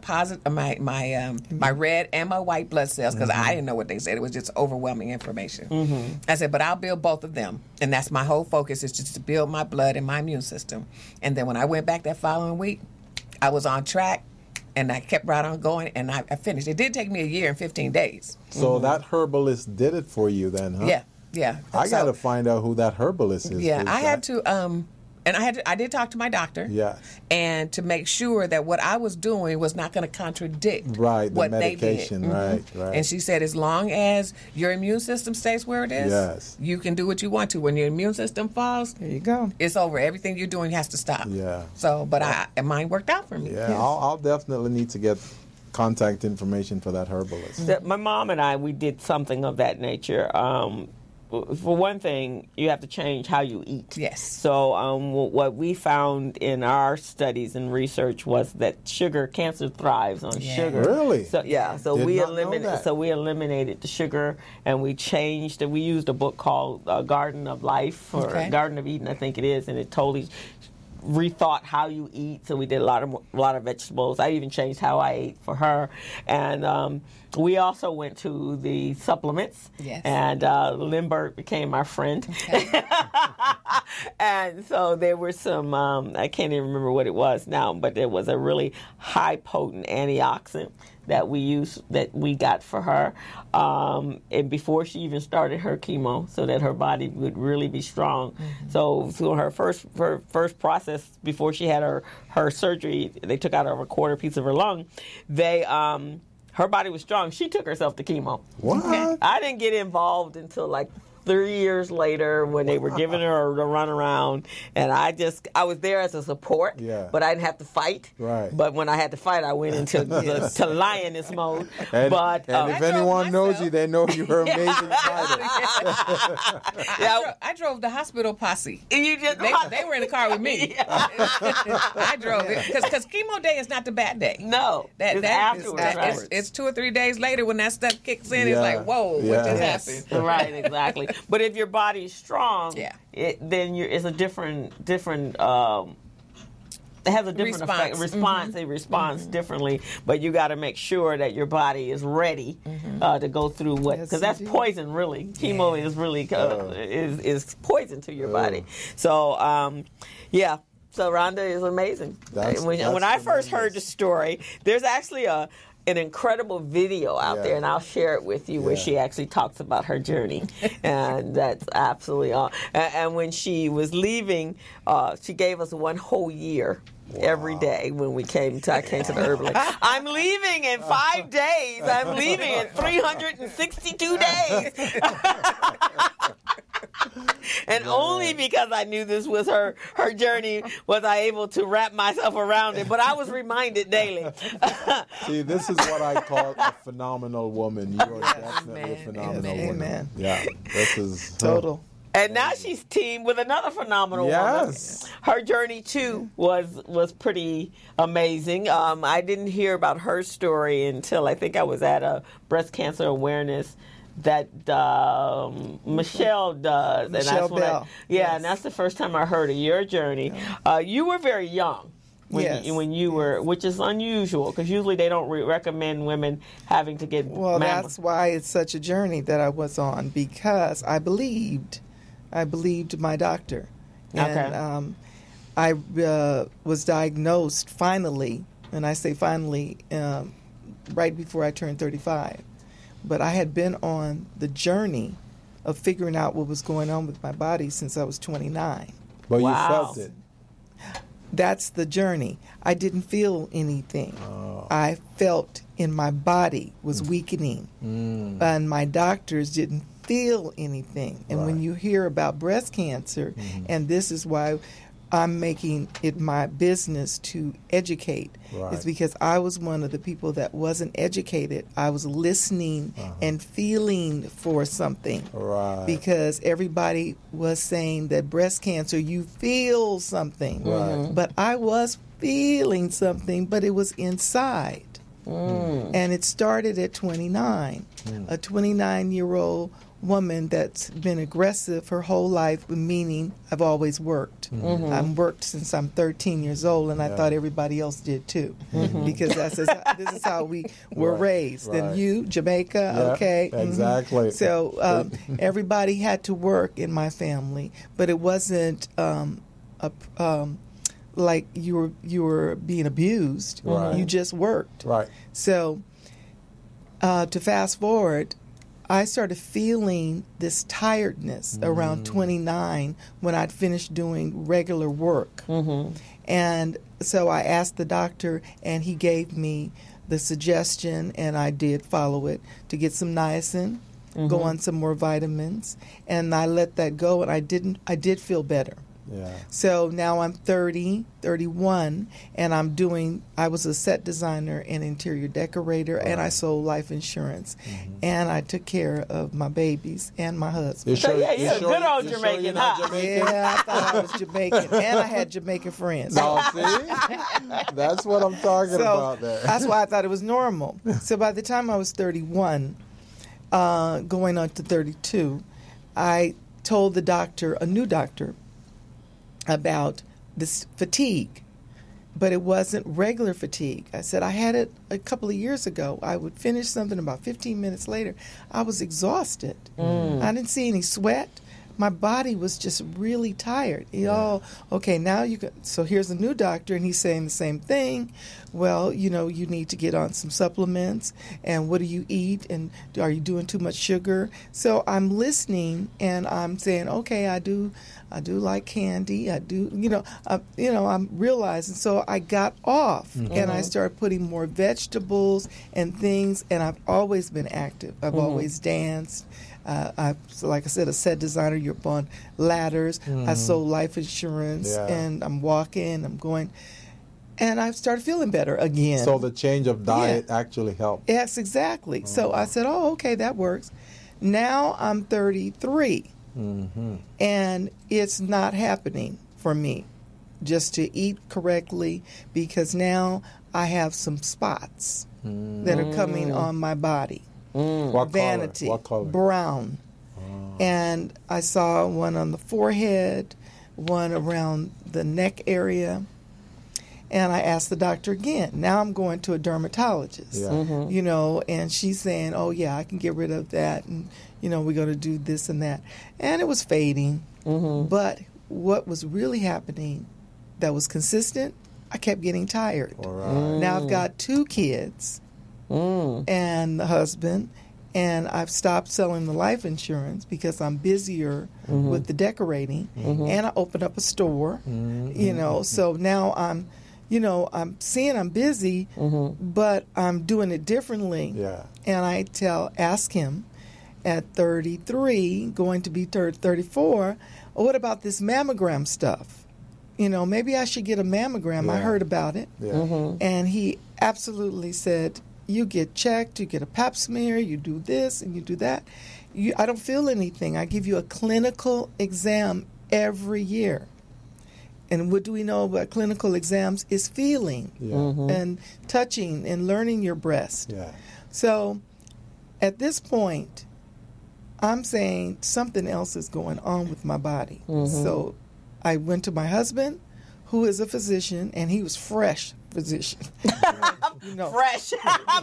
my red and my white blood cells, because I didn't know what they said. It was just overwhelming information. I said, but I'll build both of them. And that's my whole focus, is just to build my blood and my immune system. And then when I went back that following week, I was on track. And I kept right on going, and I finished. It did take me a year and 15 days. So that herbalist did it for you then, huh? Yeah. I got to find out who that herbalist is. Yeah, I had to, and I did talk to my doctor. Yes. And to make sure that what I was doing was not going to contradict the what medication, they did. Right. And she said, as long as your immune system stays where it is, you can do what you want to. When your immune system falls, there you go. It's over. Everything you're doing has to stop. Yeah. So, but mine worked out for me. Yeah, yes. I'll definitely need to get contact information for that herbalist. My mom and I, we did something of that nature. For one thing, you have to change how you eat. Yes. So what we found in our studies and research was that cancer thrives on sugar. Really? So we eliminated the sugar, and we changed. We used a book called Garden of Life, or Garden of Eden, I think it is, and it totally rethought how you eat. So we did a lot of vegetables. I even changed how I ate for her, and we also went to the supplements. Yes. And Gilbert became our friend. Okay. And so there were some, I can't even remember what it was now, but there was a really high potent antioxidant that we got for her, and before she even started her chemo, so that her body would really be strong. So through her first process before she had her surgery, they took out a quarter piece of her lung. Her body was strong. She took herself to chemo. What? I didn't get involved until like 3 years later, when they were giving her a run around, and I was there as a support, but I didn't have to fight. Right. But when I had to fight, I went into to lioness mode. And if anyone knows you, they know you're an amazing fighter. I drove the hospital posse. You just they were in the car with me. I drove it because chemo day is not the bad day. No, it's afterwards. It's 2 or 3 days later when that stuff kicks in. It's like, whoa, what just happened? Right, exactly. But if your body's strong, then it's a different. It has a different effect. It responds differently. But you got to make sure that your body is ready to go through because that's poison. Really, chemo is really is poison to your body. So So Rhonda is amazing. When I first heard the story, there's actually an incredible video out there, and I'll share it with you, where she actually talks about her journey, and that's absolutely all. And when she was leaving, she gave us 1 whole year. Wow. Every day when I came to the Herbalife. I'm leaving in 5 days. I'm leaving in 362 days. And only because I knew this was her journey was I able to wrap myself around it. But I was reminded daily. See, this is what I call a phenomenal woman. You are definitely a phenomenal woman. Amen. Yeah, this is total. And now she's teamed with another phenomenal woman. Her journey, too, was pretty amazing. I didn't hear about her story until I think I was at a breast cancer awareness that Michelle does. Michelle Bell. And that's the first time I heard of your journey. You were very young. When you were, which is unusual, because usually they don't recommend women having to get Well, that's why it's such a journey that I was on, because I believed my doctor. And I was diagnosed finally, and I say finally, right before I turned 35. But I had been on the journey of figuring out what was going on with my body since I was 29. But you felt it. That's the journey. I didn't feel anything. I felt in my body was weakening. And my doctors didn't feel anything. And when you hear about breast cancer, and this is why I'm making it my business to educate, it's because I was one of the people that wasn't educated. I was listening and feeling for something. Because everybody was saying that breast cancer, you feel something. But I was feeling something, but it was inside. And it started at 29. A 29-year-old woman that's been aggressive her whole life, meaning I've always worked. Mm-hmm. I've worked since I'm 13 years old, and I thought everybody else did too, because this is how we were raised. And you, Jamaica, okay. Exactly. So everybody had to work in my family, but it wasn't like you were being abused. Right. You just worked. Right. So to fast forward, I started feeling this tiredness around 29 when I'd finished doing regular work. And so I asked the doctor, and he gave me the suggestion, and I did follow it, to get some niacin, go on some more vitamins, and I let that go, and I did feel better. Yeah. So now I'm 31, and I was a set designer and interior decorator, and I sold life insurance, and I took care of my babies and my husband. You're a good old Jamaican, huh? Yeah, I thought I was Jamaican, and I had Jamaican friends. No, see? That's what I'm talking about there. That's why I thought it was normal. So by the time I was 31, going on to 32, I told the doctor, a new doctor, about this fatigue, but it wasn't regular fatigue. I said I had it a couple of years ago. I would finish something, about 15 minutes later, I was exhausted. I didn't see any sweat. My body was just really tired. Okay, now you can. So here's a new doctor, and he's saying the same thing. Well, you need to get on some supplements, and what do you eat, and are you doing too much sugar? So I'm listening, and I'm saying, okay, I do like candy. I do, I'm realizing. So I got off, and I started putting more vegetables and things, and I've always been active. I've always danced. Like I said, a set designer, you're up on ladders. I sold life insurance, and I'm walking, I'm going. And I started feeling better again. So the change of diet actually helped. Yes, exactly. So I said, okay, that works. Now I'm 33, and it's not happening for me just to eat correctly, because now I have some spots that are coming on my body. What Vanity, color? What color? Brown. And I saw one on the forehead, one around the neck area. And I asked the doctor again. Now I'm going to a dermatologist, and she's saying, oh, yeah, I can get rid of that. And, we're going to do this and that. And it was fading. But what was really happening that was consistent, I kept getting tired. All right. Now I've got 2 kids and the husband, and I've stopped selling the life insurance because I'm busier with the decorating, and I opened up a store, so now I'm seeing I'm busy, but I'm doing it differently. Yeah. And I ask him at 33, going to be 34, what about this mammogram stuff? Maybe I should get a mammogram. Yeah. I heard about it. Yeah. And he absolutely said, you get checked, you get a pap smear, you do this and you do that. I don't feel anything. I give you a clinical exam every year. And what do we know about clinical exams is feeling and touching and learning your breast. Yeah. So at this point, I'm saying something else is going on with my body. So I went to my husband, who is a physician, and he was fresh physician. Fresh.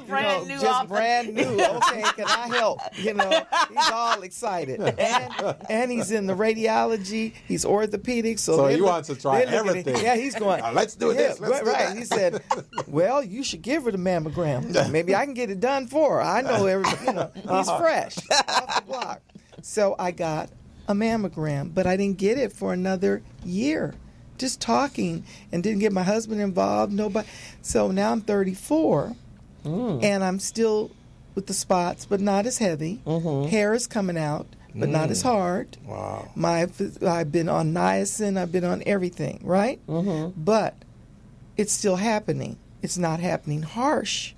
Brand new. Just brand new. Okay, can I help? He's all excited. And he's in the radiology. He's orthopedic. So he wants to try everything. Yeah, he's going, let's do this. Let's do that. He said, well, you should give her the mammogram. Maybe I can get it done for her. I know everybody. He's fresh off the block. So I got a mammogram, but I didn't get it for another year. Just talking, and didn't get my husband involved. Nobody. So now I'm 34, and I'm still with the spots, but not as heavy. Hair is coming out, but not as hard. Wow. I've been on niacin. I've been on everything, right? But it's still happening. It's not happening harsh.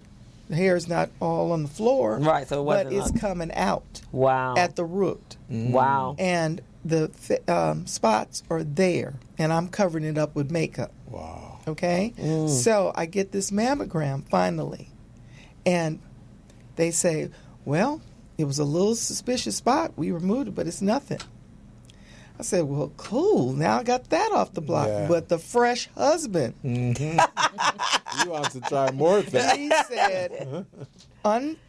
The hair is not all on the floor. Right. So but it's coming out. Wow. At the root. Wow. And the spots are there, and I'm covering it up with makeup. Wow. Okay? So I get this mammogram finally, and they say, well, it was a little suspicious spot. We removed it, but it's nothing. I said, well, cool. Now I got that off the block. Yeah. But the fresh husband, You want to try more things. he said,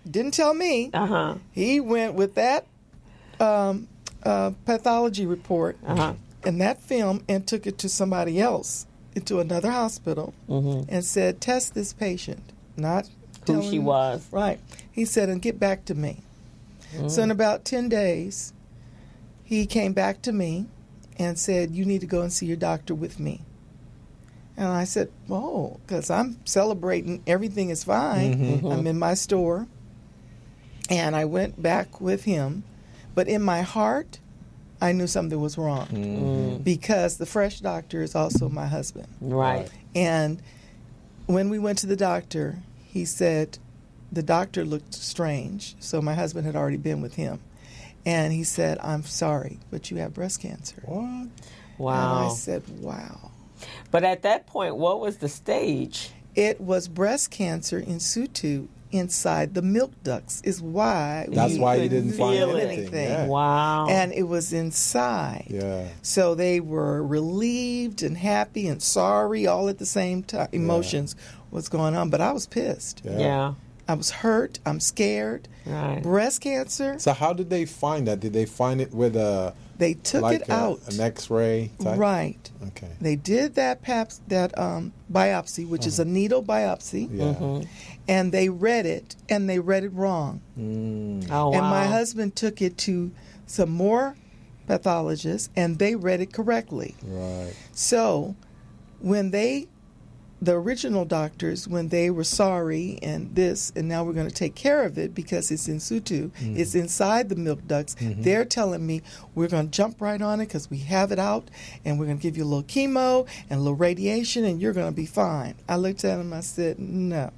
didn't tell me. Uh-huh. He went with that pathology report and that film and took it to somebody else, into another hospital, and said, test this patient, not Who she was. Right. He said, and get back to me. So in about 10 days, he came back to me and said, you need to go and see your doctor with me. And I said, oh, because I'm celebrating. Everything is fine. I'm in my store. And I went back with him. But in my heart, I knew something was wrong because the fresh doctor is also my husband. Right. And when we went to the doctor, he said the doctor looked strange. So my husband had already been with him. And he said, I'm sorry, but you have breast cancer. What? Wow. And I said, wow. But at that point, what was the stage? It was breast cancer in situ inside the milk ducts is why That's we why you couldn't didn't find feel anything. Yeah. Wow. And it was inside. Yeah. So they were relieved and happy and sorry all at the same time. Emotions was going on, but I was pissed. Yeah. I was hurt. I'm scared. Right. Breast cancer. So how did they find that? Did they find it with They took like it out. an X-ray type? Right. Okay. They did that biopsy, which is a needle biopsy, Yeah. and they read it, and they read it wrong. Oh, wow. And my husband took it to some more pathologists, and they read it correctly. Right. So when the original doctors, when they were sorry and this, and now we're going to take care of it because it's in situ, it's inside the milk ducts, they're telling me we're going to jump right on it because we have it out, and we're going to give you a little chemo and a little radiation, and you're going to be fine. I looked at them, I said, no.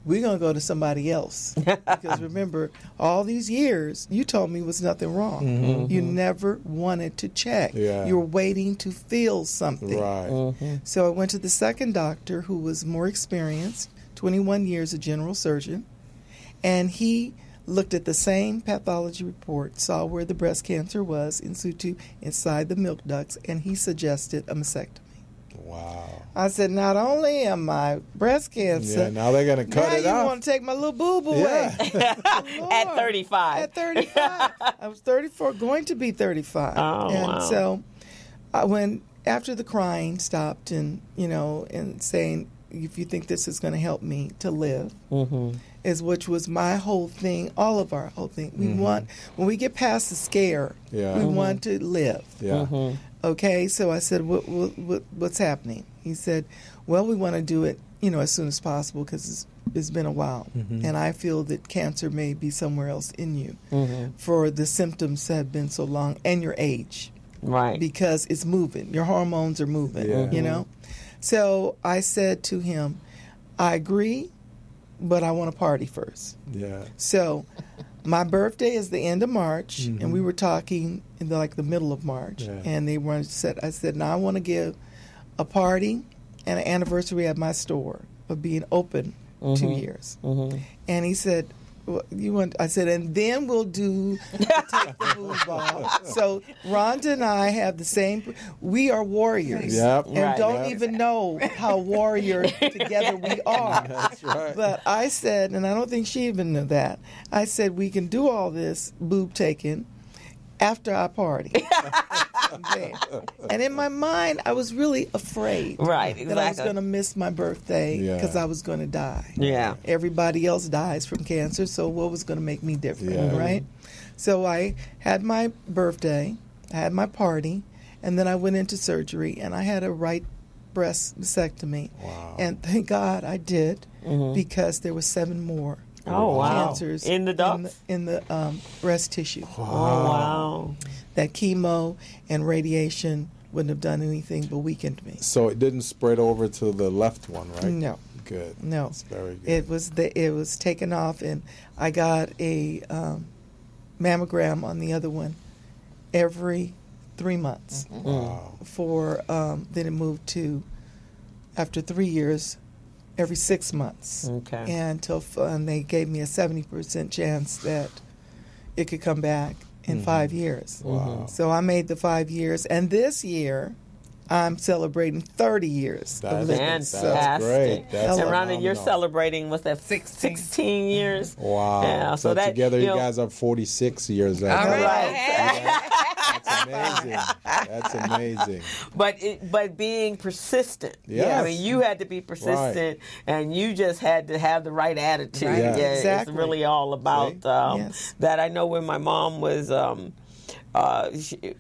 We're going to go to somebody else. Because remember, all these years, you told me was nothing wrong. You never wanted to check. Yeah. You were waiting to feel something. Right. So I went to the second doctor who was more experienced, 21 years, a general surgeon, and he looked at the same pathology report, saw where the breast cancer was in situ inside the milk ducts, and he suggested a mastectomy. Wow. I said, not only am I breast cancer, Yeah, now they're going to cut now it you off. want to take my little boob away. Lord. At 35. At 35. I was 34, going to be 35. Oh, and wow. so when after the crying stopped and, and saying, if you think this is going to help me to live, which was my whole thing, all of our whole thing. We want, when we get past the scare, we want to live. Yeah. Okay, so I said, what's happening? He said, well, we want to do it, as soon as possible because it's been a while. And I feel that cancer may be somewhere else in you for the symptoms have been so long and your age. Right. Because it's moving. Your hormones are moving, So I said to him, I agree, but I want to party first. Yeah. So my birthday is the end of March, and we were talking in the middle of March, and they said, I said, now I want to give a party and an anniversary at my store of being open 2 years. And he said, well, I said, and then we'll do take the boob off. So Rhonda and I have the same. We are warriors, Yep. and don't even know how warrior together we are. That's right. But I said, and I don't think she even knew that. I said we can do all this boob taking after our party. And in my mind, I was really afraid that I was going to miss my birthday because I was going to die. Yeah. Everybody else dies from cancer, so what was going to make me different, right? So I had my birthday, I had my party, and then I went into surgery, and I had a right breast mastectomy. Wow. And thank God I did because there were 7 more. Cancers in the ducts? in the breast tissue. Oh, wow. That chemo and radiation wouldn't have done anything but weakened me. So it didn't spread over to the left one, right? No. Good. No. That's very good. It was taken off, and I got a mammogram on the other one every 3 months. Wow. Then it moved to, after 3 years, every 6 months. Okay. And they gave me a 70% chance that it could come back in 5 years. Wow. So I made the 5 years, and this year I'm celebrating 30 years of living. Fantastic. That's great. That's And Rhonda, you're phenomenal. celebrating, what's that, 16 years? Wow. Yeah, so that, together you know, guys are 46 years old. All right. That's amazing. That's amazing. But being persistent. Yes. I mean, you had to be persistent, and you just had to have the right attitude. Right. Yeah, Exactly. It's really all about Yes. that. I know when my mom was.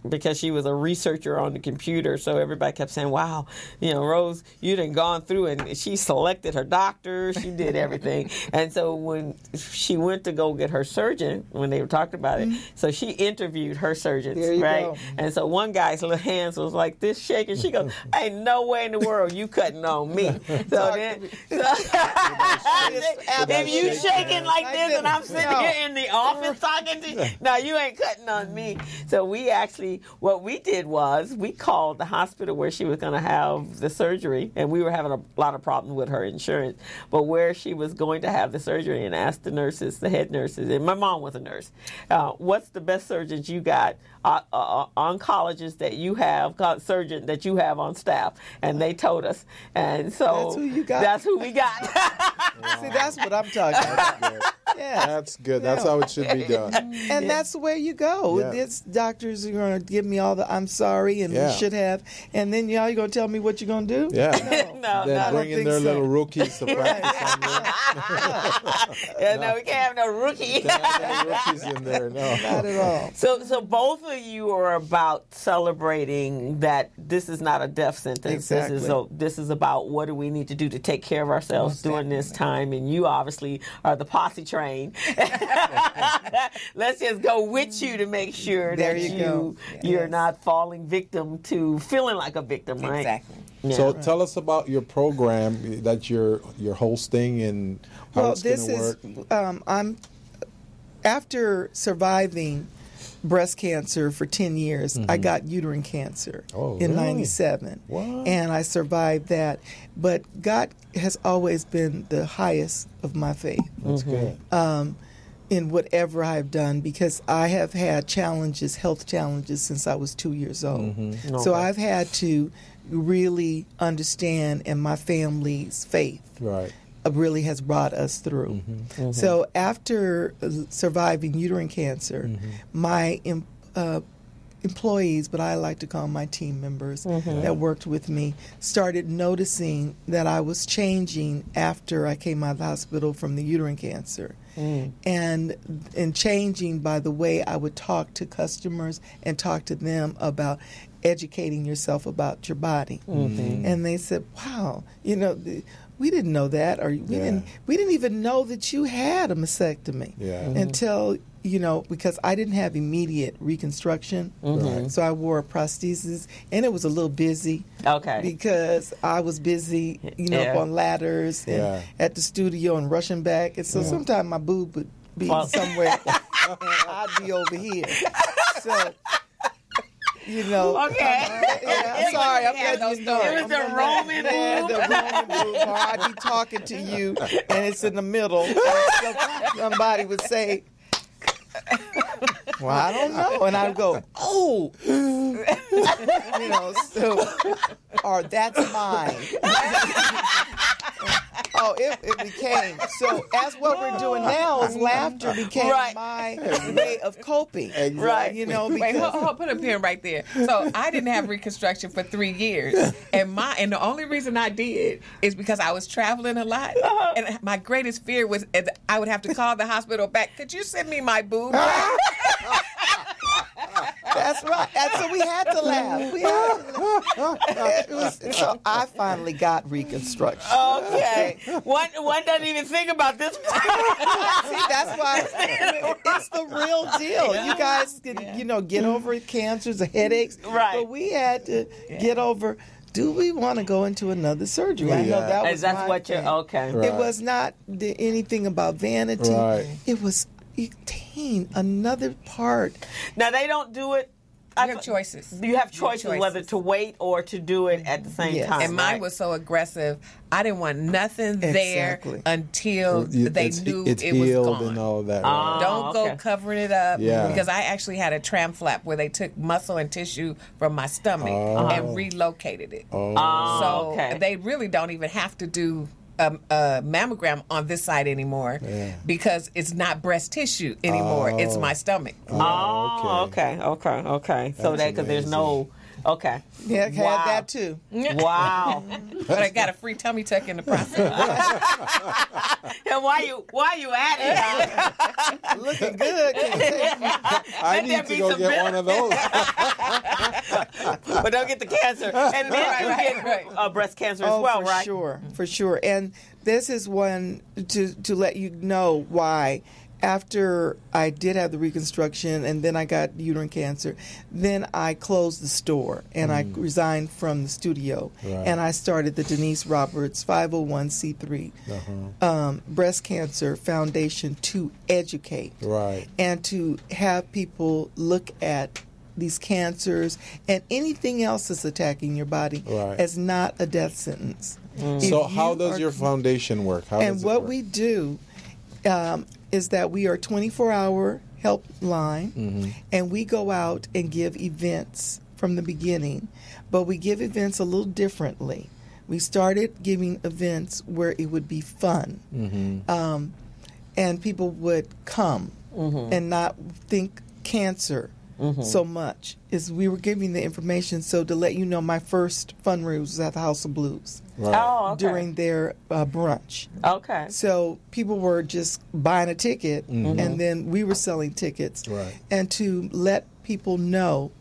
Because she was a researcher on the computer, so everybody kept saying, wow, Rose, you done gone through, and she selected her doctor, she did everything. And so when she went to go get her surgeon, when they were talking about it, so she interviewed her surgeons, There you right? go. And so one guy's little hands was like this shaking. She goes, ain't no way in the world you cutting on me. So then, if you shaking like this and I'm sitting here in the office talking to you, no, you ain't cutting on me. So we actually, what we did was we called the hospital where she was going to have the surgery, and we were having a lot of problems with her insurance, but where she was going to have the surgery, and asked the nurses, the head nurses, and my mom was a nurse, what's the best surgeons you got, oncologists that you have, surgeon that you have on staff? And they told us. And so That's who you got? That's who we got. See, that's what I'm talking about. Good. Yeah. That's good. That's how it should be done. And that's the way you go. Yeah. This doctors are going to give me all the I'm sorry and Yeah. we should have. And then y'all you going to tell me what you're going to do? Yeah. No, Then no. bring in think their so. little rookies to practice on you. No, we can't have no rookie. There are no rookies in there. No. Not at all. So both of you are about celebrating that this is not a death sentence. Exactly. This is about what do we need to do to take care of ourselves Most during this time. And you obviously are the posse train. Let's just go with you to make sure There that you go. you're Yes. not falling victim to feeling like a victim, right? Exactly. Yeah. So tell us about your program that you're hosting and how Well, it's going this to work. is I'm after surviving breast cancer for 10 years, I got uterine cancer Oh, in really? 97. Wow. And I survived that. But God has always been the highest of my faith. That's good. In whatever I've done, because I have had health challenges since I was 2 years old. So I've had to really understand, and my family's faith Right. really has brought us through. So after surviving uterine cancer, my employees, but I like to call them my team members that worked with me, started noticing that I was changing after I came out of the hospital from the uterine cancer. And changing by the way I would talk to customers and talk to them about educating yourself about your body. And they said, wow, we didn't know that, or we didn't even know that you had a mastectomy until because I didn't have immediate reconstruction, so I wore a prosthesis, and it was a little busy. Okay. Because I was busy, up on ladders and at the studio and rushing back, and so sometimes my boob would be somewhere, and I'd be over here. So. Okay. I'm sorry. I'm letting you know. It was the Roman boob. The Roman boob. Or I'd be talking to you, and it's in the middle. And somebody would say, well, I don't know. And I'd go, oh. Or that's mine. It became. So as what we're doing now is laughter became my way of coping. Exactly. Right. Because Wait, hold, put a pin right there. So I didn't have reconstruction for 3 years, and the only reason I did is because I was traveling a lot, and my greatest fear was I would have to call the hospital back. Could you send me my boob? That's right. And so we had to laugh. So I finally got reconstruction. Okay. One doesn't even think about this. See, that's why it's the real deal. You guys can, get over cancers or headaches. Right. But we had to get over, do we want to go into another surgery? I know that was That's my what you're, thing. okay. Right. It was not anything about vanity. Right. It was another part. Now, they don't do it have choices. You have choices whether to wait or to do it at the same time. And mine was so aggressive. I didn't want nothing there until they knew it's it was healed gone. and all that. Don't go covering it up because I actually had a tram flap where they took muscle and tissue from my stomach and relocated it. They really don't even have to do a mammogram on this side anymore because it's not breast tissue anymore. It's my stomach. Okay. So that because there's no. Okay. Yeah, I had that too. Wow. But I got a free tummy tuck in the process. And why you at it? Looking good. I need to go get one of those. But don't get the cancer. And then you get breast cancer as well, right? For sure. And this is one to let you know why. After I did have the reconstruction and then I got uterine cancer, then I closed the store and I resigned from the studio and I started the Denise Roberts 501c3 breast cancer foundation to educate and to have people look at these cancers and anything else that's attacking your body as not a death sentence. So how does your foundation work? We do is that we are a 24-hour helpline, and we go out and give events from the beginning, but we give events a little differently. We started giving events where it would be fun, and people would come and not think cancer so much. Is we were giving the information. So to let you know, my first fundraiser was at the House of Blues during their brunch. So people were just buying a ticket, and then we were selling tickets, and to let people know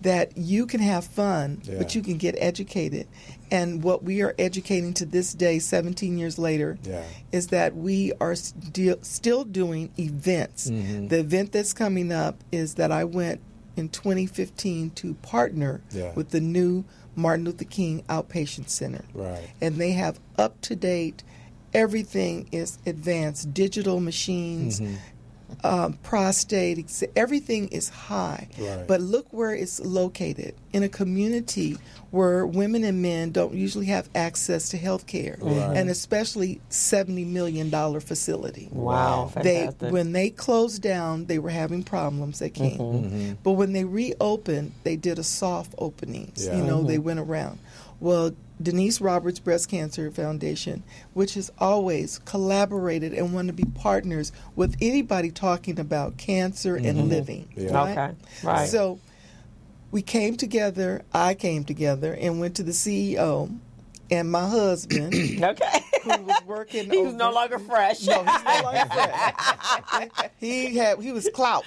that you can have fun, but you can get educated. And what we are educating to this day, 17 years later, is that we are still doing events. The event that's coming up is that I went in 2015 to partner with the new Martin Luther King Outpatient Center. And they have up-to-date, everything is advanced, digital machines, prostate, everything is high. But look where it's located, in a community where women and men don't usually have access to health care, and especially $70 million facility. Wow, fantastic. When they closed down, they were having problems at King. But when they reopened, they did a soft openings. They went around. Well, Denise Roberts Breast Cancer Foundation, which has always collaborated and wanted to be partners with anybody talking about cancer and living. So we came together, I came together and went to the CEO and my husband, who was working he was no longer fresh. No, he's no longer fresh. He was clout.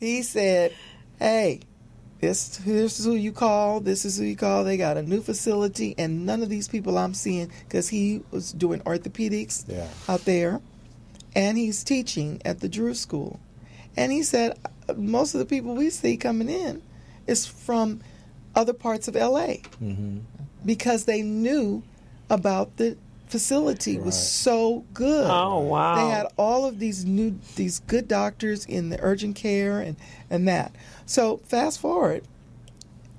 He said, hey, this is who you call. This is who you call. They got a new facility, and none of these people I'm seeing, because he was doing orthopedics out there, and he's teaching at the Drew School. And he said most of the people we see coming in is from other parts of L.A. because they knew about the facility was so good. Oh, wow. They had all of these good doctors in the urgent care and that. So fast forward,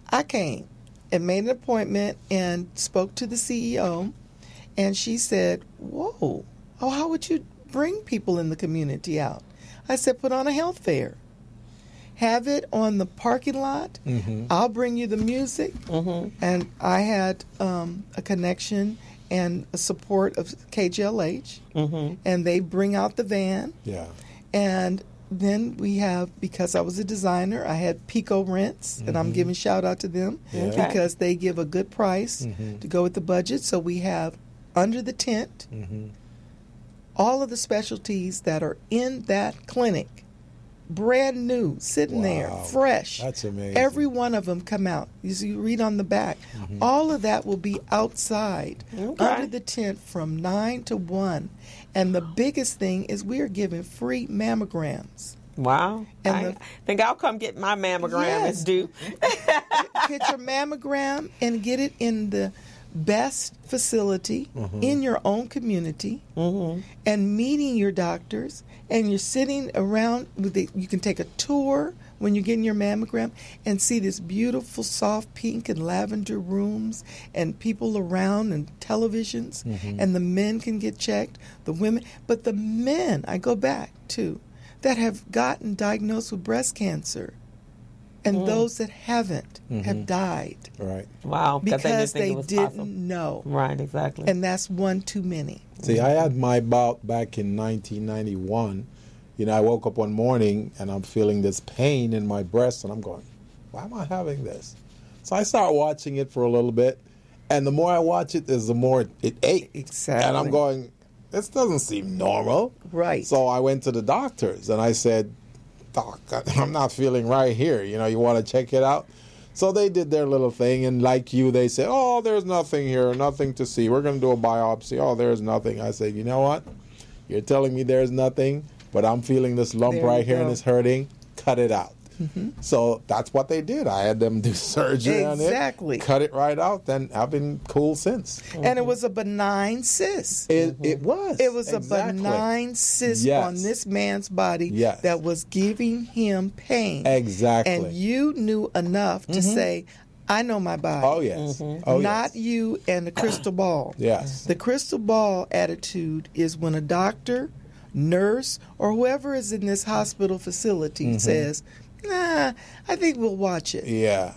I came and made an appointment and spoke to the CEO, and she said, whoa, how would you bring people in the community out? I said, put on a health fair. Have it on the parking lot. I'll bring you the music. And I had a connection and a support of KGLH, and they bring out the van. And then we have, because I was a designer, I had Pico Rents, and I'm giving shout out to them because they give a good price to go with the budget. So we have under the tent all of the specialties that are in that clinic, brand new, sitting there, fresh. That's amazing. Every one of them come out. You read on the back. All of that will be outside under the tent from 9 to 1. And the biggest thing is we are giving free mammograms. Wow. And I think I'll come get my mammogram. It's due. Get your mammogram and get it in the best facility in your own community and meeting your doctors, and you're sitting around you can take a tour when you're getting your mammogram and see this beautiful soft pink and lavender rooms and people around and televisions, and the men can get checked, the women, but the men, I go back to, that have gotten diagnosed with breast cancer, and those that haven't have died. Right. Wow. Because they didn't didn't know. Right, exactly. And that's one too many. See, I had my bout back in 1991. You know, I woke up one morning and I'm feeling this pain in my breast, and I'm going, why am I having this? So I start watching it for a little bit, and the more I watch it, the more it aches. Exactly. And I'm going, this doesn't seem normal. Right. So I went to the doctors, and I said, Doc, I'm not feeling right here. You know, you want to check it out? So they did their little thing, and like you, they said, oh, there's nothing here, nothing to see. We're going to do a biopsy. Oh, there's nothing. I said, you know what? You're telling me there's nothing, but I'm feeling this lump There right you here go. and it's hurting. Cut it out. So that's what they did. I had them do surgery on it. Exactly. Cut it right out. Then I've been cool since. And it was a benign cyst. It was. It was Exactly. a benign cyst Yes. on this man's body Yes. that was giving him pain. Exactly. And you knew enough to say, I know my body. Oh, yes. Oh, Not yes. you and the crystal ball. Yes. The crystal ball attitude is when a doctor, nurse, or whoever is in this hospital facility says, nah, I think we'll watch it. Yeah.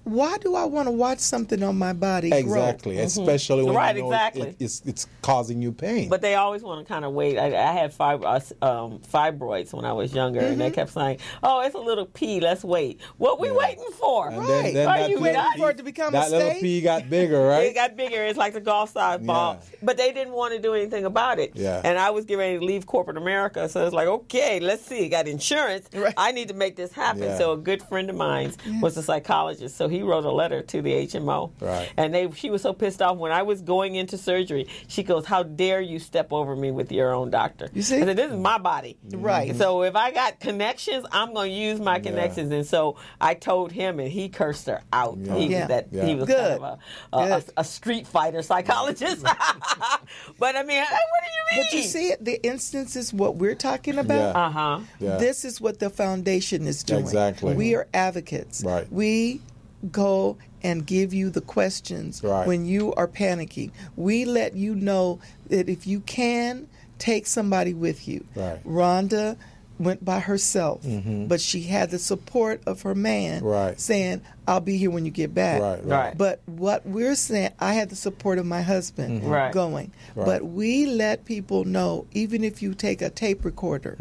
Why do I want to watch something on my body Exactly. grow? Especially when Right, you know exactly. it's causing you pain. But they always want to kind of wait. I had fibroids when I was younger, and they kept saying, "Oh, it's a little pea. Let's wait." What we waiting for? And Right. then Are that you little nuts? pea- For it to become a that little state? pea got bigger, right? It got bigger. It's like the golf size ball. Yeah. But they didn't want to do anything about it. Yeah. And I was getting ready to leave corporate America. So it's like, okay, let's see. Got insurance. Right. I need to make this happen. Yeah. So a good friend of mine was a psychologist. So he wrote a letter to the HMO. Right. And she was so pissed off when I was going into surgery. She goes, how dare you step over me with your own doctor? You see? I said, this is my body. Right. So if I got connections, I'm going to use my connections. And so I told him, and he cursed her out. Yeah. He Yeah. was that. Yeah. He was Good. kind of Good. a street fighter psychologist. But I mean, what do you mean? But you see, the instances what we're talking about, Yeah. Uh-huh. Yeah. this is what the foundation is doing. Exactly. We are advocates. Right. We go and give you the questions Right. when you are panicking. We let you know that if you can, take somebody with you. Right. Rhonda went by herself, but she had the support of her man Right. saying, I'll be here when you get back. Right, Right. But what we're saying, I had the support of my husband Right. going. Right. But we let people know, even if you take a tape recorder,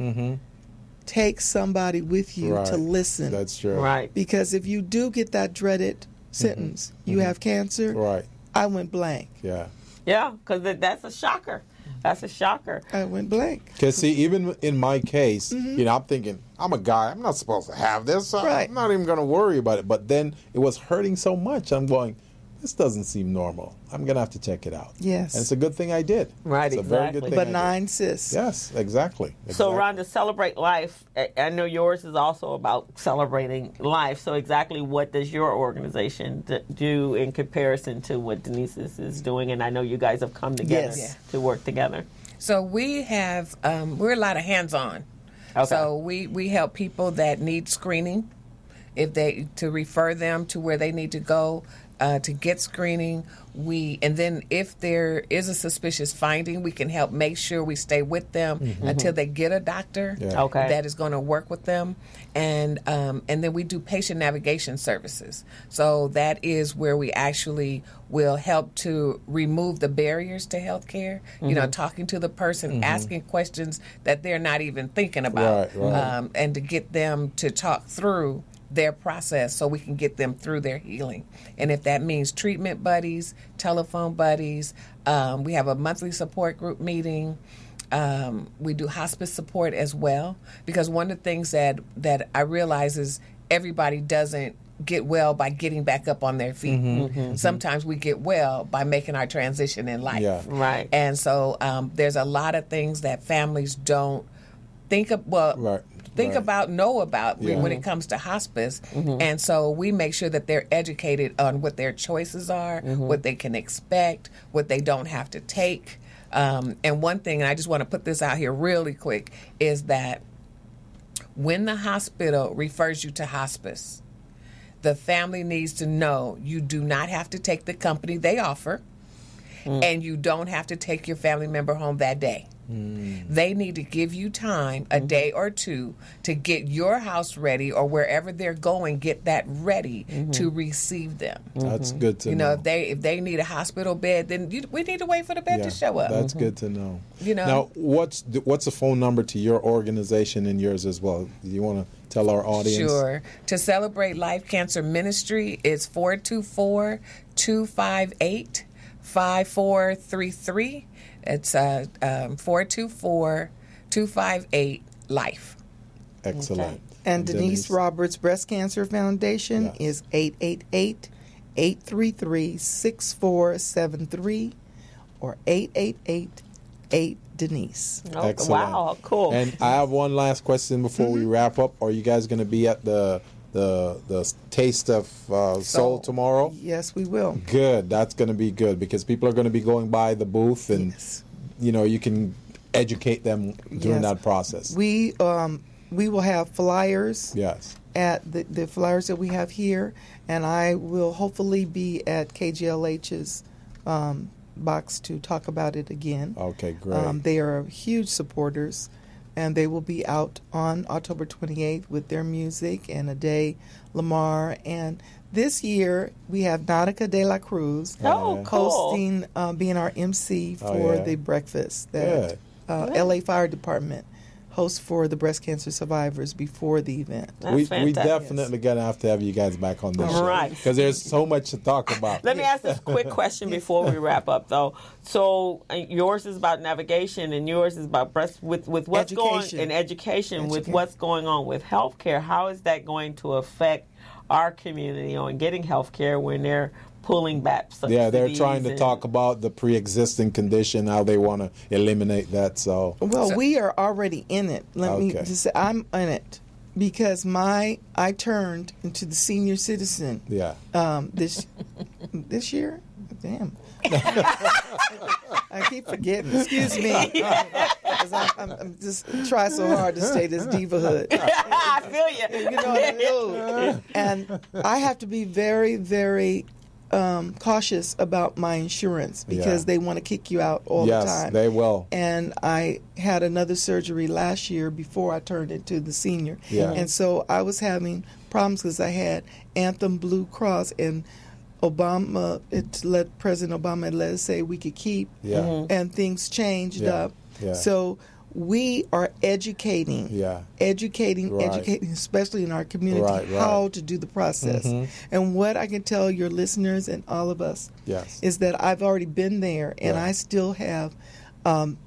take somebody with you Right. to listen. That's true. Right. Because if you do get that dreaded sentence, you have cancer, Right. I went blank. Yeah. Yeah, because that's a shocker. That's a shocker. I went blank. Because, see, even in my case, you know, I'm thinking, I'm a guy. I'm not supposed to have this. So Right. I'm not even going to worry about it. But then it was hurting so much. I'm going, this doesn't seem normal. I'm going to have to check it out. Yes. And it's a good thing I did. Right, It's a very exactly. good thing I did. Benign cyst. Yes, exactly. So, Exactly. Rhonda, Celebrate Life. I know yours is also about celebrating life. So, exactly what does your organization do in comparison to what Denise's is doing? And I know you guys have come together Yes. to work together. So we have, we're a lot of hands-on. Okay. So we help people that need screening, to refer them to where they need to go to get screening. And then if there is a suspicious finding, we can help make sure we stay with them until they get a doctor Yeah. Okay. that is going to work with them. And then we do patient navigation services. So that is where we actually will help to remove the barriers to healthcare. You know, talking to the person, asking questions that they're not even thinking about, Right. and to get them to talk through their process so we can get them through their healing. And if that means treatment buddies, telephone buddies, we have a monthly support group meeting. We do hospice support as well, because one of the things that I realize is everybody doesn't get well by getting back up on their feet. Sometimes we get well by making our transition in life. Yeah. Right. And so there's a lot of things that families don't think of, Right. think Right. about, know about Yeah. when it comes to hospice. And so we make sure that they're educated on what their choices are, what they can expect, what they don't have to take. And one thing, and I just want to put this out here really quick, is that When the hospital refers you to hospice, the family needs to know you do not have to take the company they offer, and you don't have to take your family member home that day. They need to give you time, a day or two, to get your house ready, or wherever they're going, get that ready to receive them. That's good to You know. know, if they need a hospital bed, then we need to wait for the bed to show up. That's good to know. You know. Now, what's the phone number to your organization and yours as well? Do you want to tell our audience? Sure. To celebrate Life Cancer Ministry, it's 424-258-5433. It's 424-258-LIFE. Excellent. Okay. And Denise Roberts Breast Cancer Foundation is 888-833-6473 or 888-8-DENISE. Oh, Excellent. wow, cool. And I have one last question before we wrap up. Are you guys going to be at the Taste of Soul tomorrow? Yes, we will. Good. That's going to be good because people are going to be going by the booth and, you know, you can educate them during that process. We will have flyers Yes. at the flyers that we have here, and I will hopefully be at KGLH's box to talk about it again. Okay, great. They are huge supporters, and they will be out on October 28th with their music and Ade Lamar. And this year we have Nautica de la Cruz hosting, being our MC for the breakfast that LA Fire Department hosts for the breast cancer survivors before the event. We definitely gonna have to have you guys back on this show, Right. because there's so much to talk about. Let me ask this quick question before we wrap up, though. So yours is about navigation, and yours is about breast with what's going in education, with what's going on with healthcare. How is that going to affect our community on getting healthcare when they're pulling back? They're trying to talk about the pre-existing condition, how they want to eliminate that. So, we are already in it. Let me just say, I'm in it because I turned into the senior citizen. Yeah. This year, damn. I keep forgetting. Excuse me. 'Cause I'm just trying so hard to stay this divahood. I feel you. You know what I mean? And I have to be very, very cautious about my insurance because they want to kick you out all the time. Yes, they will. And I had another surgery last year before I turned into the senior. Yeah. And so I was having problems because I had Anthem Blue Cross, and President Obama let us say we could keep, and things changed up. Yeah. So we are educating, especially in our community, how to do the process. And what I can tell your listeners and all of us is that I've already been there, and I still have.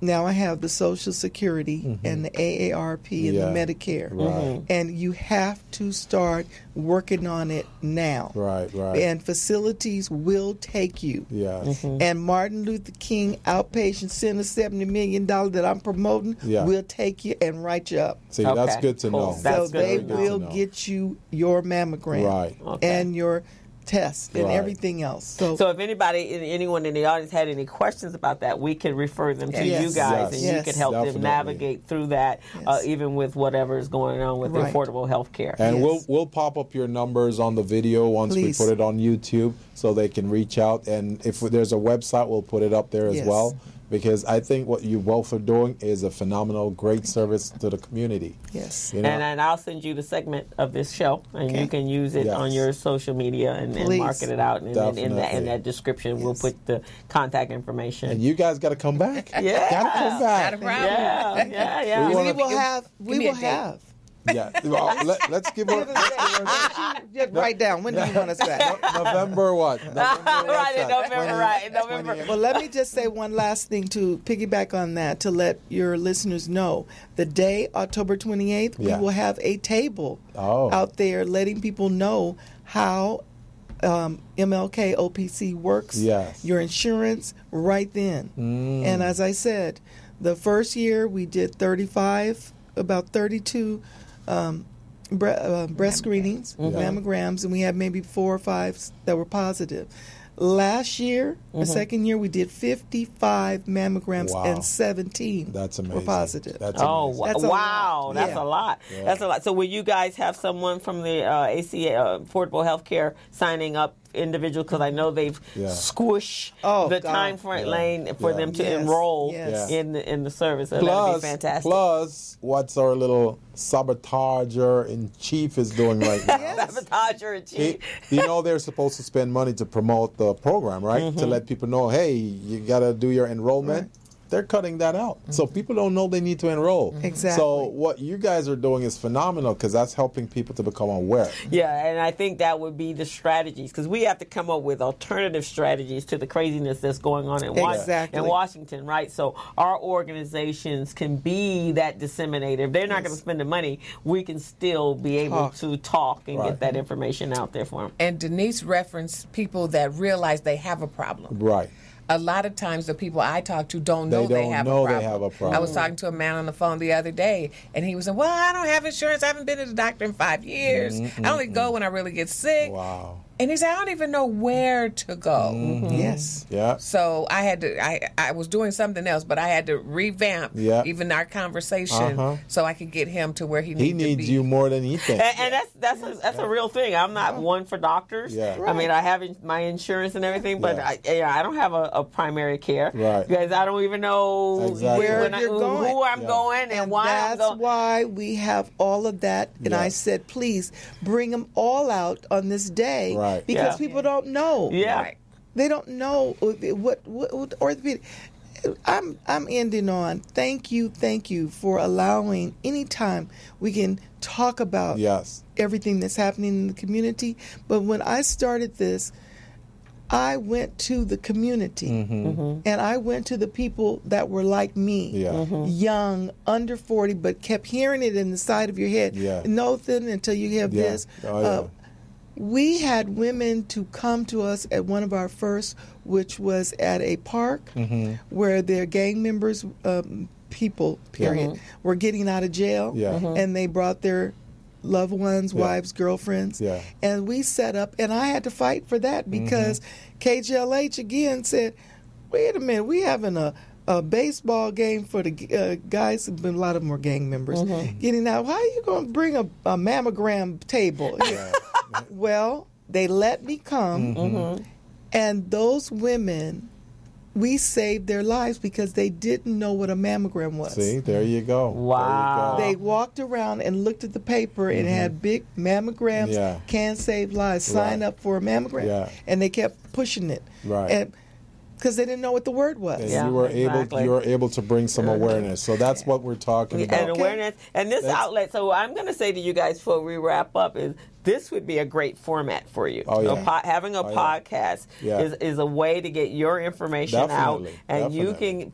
Now I have the Social Security and the AARP and the Medicare, and you have to start working on it now. Right. And facilities will take you. Yes. And Martin Luther King Outpatient Center, $70 million that I'm promoting, will take you and write you up. See, that's good to know. So they will get you your mammogram and your test and everything else. So if anyone in the audience had any questions about that, we can refer them to you guys, and you can help them navigate through that, even with whatever is going on with affordable health care. And we'll pop up your numbers on the video once we put it on YouTube, so they can reach out. And if there's a website, we'll put it up there as well. Because I think what you both are doing is a phenomenal, great service to the community. Yes. You know? And I'll send you the segment of this show, and you can use it on your social media and market it out. And in that description, we'll put the contact information. And you guys got to come back. Yeah. Got to come back. Not a problem. Yeah. We will have. Yeah. Well, let's give her. Just write down. When do you want us back? November what? November. Well, let me just say one last thing to piggyback on that, to let your listeners know. The day, October 28th, we will have a table out there letting people know how MLK OPC works, your insurance right then. And as I said, the first year we did about 32 breast screenings, mammograms, and we had maybe 4 or 5 that were positive. Last year, the second year, we did 55 mammograms Wow. and 17 That's amazing. were positive. That's Oh, amazing. That's a wow. lot. That's Yeah. a lot. Yeah. That's a lot. So will you guys have someone from the ACA, Affordable Health Care, signing up individuals? Because I know they've squished the time frame lane for them to enroll in the service. So that'd be fantastic. Plus, what's our little sabotager in chief is doing right now? Sabotager in chief. They're supposed to spend money to promote the program, right? To let people know, hey, you got to do your enrollment. Right. They're cutting that out. So people don't know they need to enroll. Exactly. So what you guys are doing is phenomenal because that's helping people to become aware. Yeah, and I think that would be the strategies because we have to come up with alternative strategies to the craziness that's going on in Washington, right? So our organizations can be that disseminator. If they're not going to spend the money, we can still be able to talk and get that information out there for them. And Denise referenced people that realize they have a problem. Right. A lot of times the people I talk to don't know they have a problem. I was talking to a man on the phone the other day, and he was saying, well, I don't have insurance. I haven't been to the doctor in 5 years. I only go when I really get sick. Wow. And he said, I don't even know where to go. Yes. Yeah. So I had to, I was doing something else, but I had to revamp even our conversation so I could get him to where he needed to be. He needs you more than he thinks. And that's a real thing. I'm not one for doctors. Yeah. I mean, I have my insurance and everything, but I don't have a primary care. Right. Because I don't even know where you're going. Who I'm going and why I'm going. That's why we have all of that. And I said, please bring them all out on this day. Right. Because people don't know. Yeah. Right. They don't know what orthopedic. I'm ending on thank you for allowing anytime we can talk about everything that's happening in the community. But when I started this, I went to the community and I went to the people that were like me, young, under 40, but kept hearing it in the side of your head. Nothing until you have this. We had women to come to us at one of our first, which was at a park where their gang members, people, were getting out of jail. And they brought their loved ones, wives, girlfriends. And we set up, and I had to fight for that because KJLH again said, wait a minute, we having a baseball game for the guys, a lot of them were gang members, getting out. How are you going to bring a mammogram table? Well, they let me come, and those women, we saved their lives because they didn't know what a mammogram was. See, there you go. Wow. There you They walked around and looked at the paper and had big mammograms, can save lives, sign up for a mammogram, and they kept pushing it. And because they didn't know what the word was. And you were able to bring some awareness. So that's what we're talking about. And awareness. And this outlet, so I'm going to say to you guys before we wrap up, is this would be a great format for you. Having a podcast is a way to get your information out. And you can,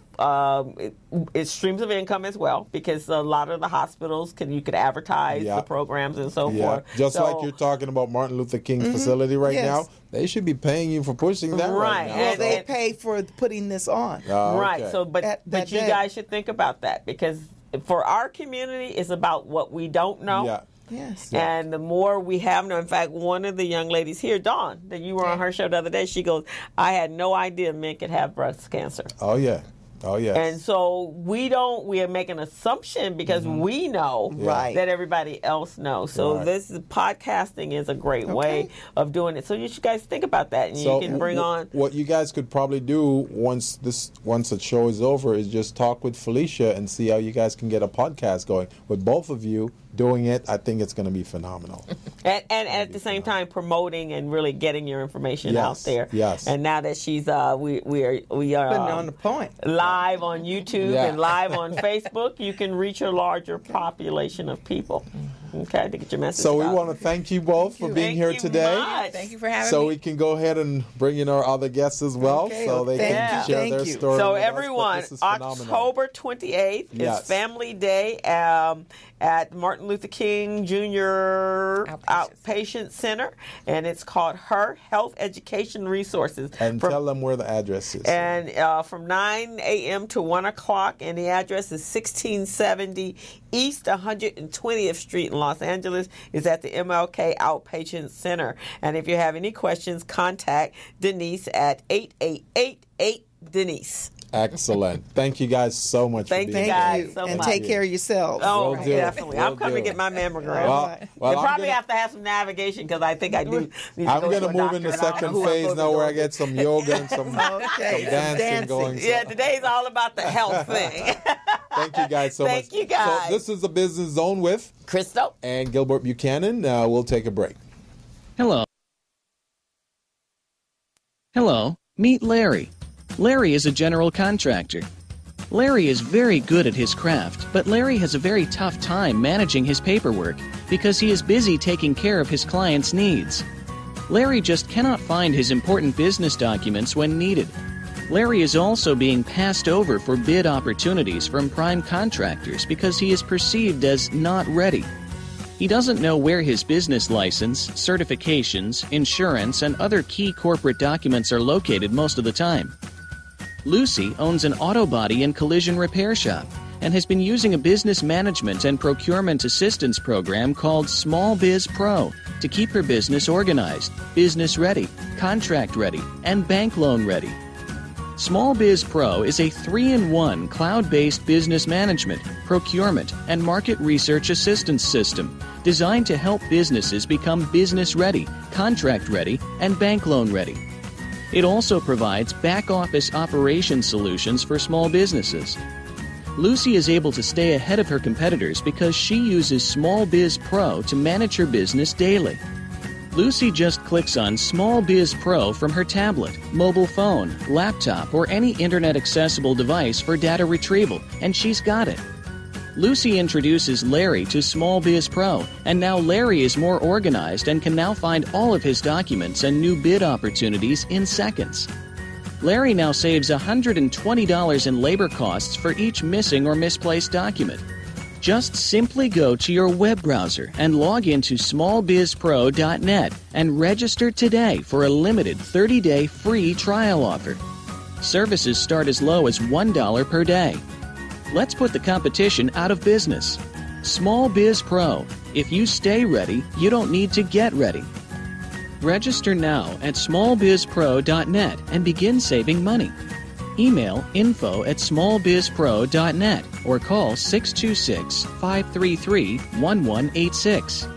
it's streams of income as well, because a lot of the hospitals, you could advertise the programs and so forth. Just like you're talking about Martin Luther King facility right now, they should be paying you for pushing that right now. Well, they pay for putting this on. Right. So, but you guys should think about that, because for our community, it's about what we don't know. Yes. And the more we have known, in fact, one of the young ladies here, Dawn, that you were on her show the other day, she goes, I had no idea men could have breast cancer. Oh, yeah. Oh, yes. And so we are making an assumption because we know that everybody else knows. So this podcasting is a great way of doing it. So you guys think about that, and you can bring on. What you guys could probably do once the show is over is just talk with Felicia and see how you guys can get a podcast going. With both of you doing it, I think it's going to be phenomenal. And at the same time, promoting and really getting your information out there. Yes. And now that she's, we are putting on the point. Live on YouTube and live on Facebook, you can reach a larger population of people. Okay, to get your message So out. we want to thank you both for being here today. Much. Thank you for having me. So we can go ahead and bring in our other guests as well, so they can share their story. So with everyone, us. Phenomenal. October 28th is Family Day at Martin Luther King Jr. Outpatient Center, and it's called Her Health Education Resources. And tell them where the address is. And from 9 a.m. a.m. to 1 o'clock, and the address is 1670 East 120th Street in Los Angeles. Is at the MLK Outpatient Center. And if you have any questions, contact Denise at 8888-DENISE. Excellent. Thank you guys so much. Thank for you being guys here. so And much. take care of yourselves. Oh, Will do. definitely. I'm Will coming to do. get my mammogram. Well, You'll probably have to have some navigation because I think I do. I'm going to move into second phase now where I get some yoga and some dancing going. Yeah, today's all about the health thing. Thank you guys so much. Thank you guys. So this is the Business Zone with Crystal and Gilbert Buchanan. We'll take a break. Hello. Hello. Meet Larry. Larry is a general contractor. Larry is very good at his craft, but Larry has a very tough time managing his paperwork because he is busy taking care of his clients' needs. Larry just cannot find his important business documents when needed. Larry is also being passed over for bid opportunities from prime contractors because he is perceived as not ready. He doesn't know where his business license, certifications, insurance, and other key corporate documents are located most of the time. Lucy owns an auto body and collision repair shop and has been using a business management and procurement assistance program called Small Biz Pro to keep her business organized, business ready, contract ready, and bank loan ready. Small Biz Pro is a 3-in-1 cloud-based business management, procurement, and market research assistance system designed to help businesses become business ready, contract ready, and bank loan ready. It also provides back-office operation solutions for small businesses. Lucy is able to stay ahead of her competitors because she uses Small Biz Pro to manage her business daily. Lucy just clicks on Small Biz Pro from her tablet, mobile phone, laptop, or any internet-accessible device for data retrieval, and she's got it. Lucy introduces Larry to Small Biz Pro, and now Larry is more organized and can now find all of his documents and new bid opportunities in seconds. Larry now saves $120 in labor costs for each missing or misplaced document. Just simply go to your web browser and log into smallbizpro.net and register today for a limited 30-day free trial offer. Services start as low as $1 per day. Let's put the competition out of business. Small Biz Pro. If you stay ready, you don't need to get ready. Register now at smallbizpro.net and begin saving money. Email info@smallbizpro.net or call 626-533-1186.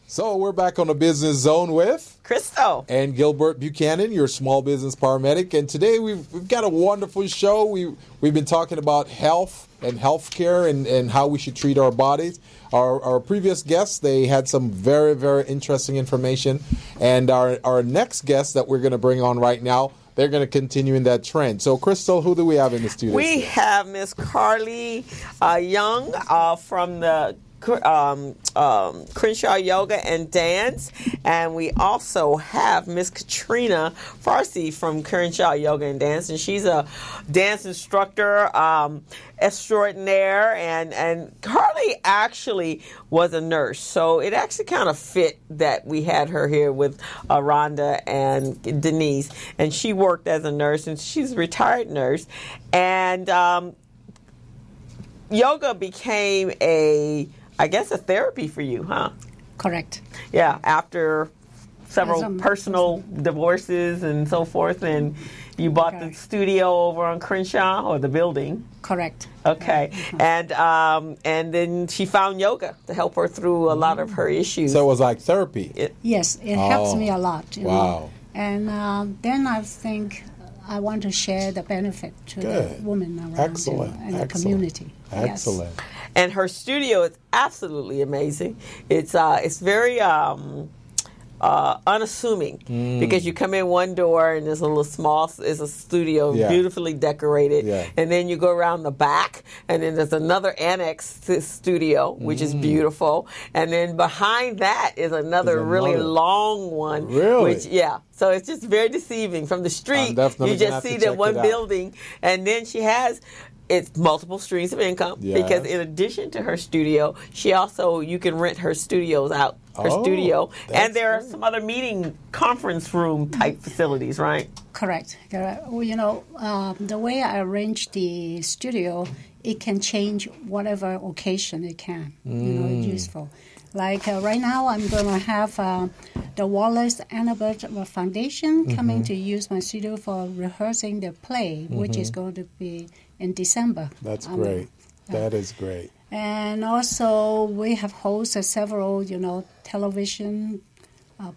So we're back on the Business Zone with Crystal and Gilbert Buchanan, your small business paramedic. And today we've got a wonderful show. We've been talking about health and healthcare and how we should treat our bodies. Our previous guests, they had some very, very interesting information. And our next guest that we're going to bring on right now, they're going to continue in that trend. So, Crystal, who do we have in the studio? We have Miss Carly Young from the Crenshaw Yoga and Dance, and we also have Miss Katrina Fausey from Crenshaw Yoga and Dance, and she's a dance instructor extraordinaire, and Carly actually was a nurse, so it actually kind of fit that we had her here with Rhonda and Denise, and she worked as a nurse, and she's a retired nurse, and yoga became a I guess, a therapy for you, huh? Correct. Yeah, after several Some personal divorces and so forth, and you bought the Correct. studio over on Crenshaw, or the building. Correct. Okay, and then she found yoga to help her through a lot of her issues. So it was like therapy. Yes, it helps me a lot. You know. Wow. And then I think I want to share the benefit to the Good. women around Excellent. and the Excellent. community. Excellent. Yes. And her studio is absolutely amazing. It's very unassuming because you come in one door and there's a little small, it's a studio, Yeah. beautifully decorated, Yeah. and then you go around the back and then there's another annex to the studio, which is beautiful, and then behind that is another There's really another. long one. Really? So it's just very deceiving. From the street, definitely you gonna just have to see check that one it out. building, and then she has it's multiple streams of income Yes. because in addition to her studio, she also, you can rent her studios out, her Oh, studio, that's and there are great. some other meeting conference room type facilities, right? Correct. Well, you know, the way I arrange the studio, it can change whatever occasion it can. You know, it's useful. Like right now, I'm going to have the Wallace Annabeth Foundation coming to use my studio for rehearsing the play, which is going to be in December. That's great. That is great. And also, we have hosted several, you know, television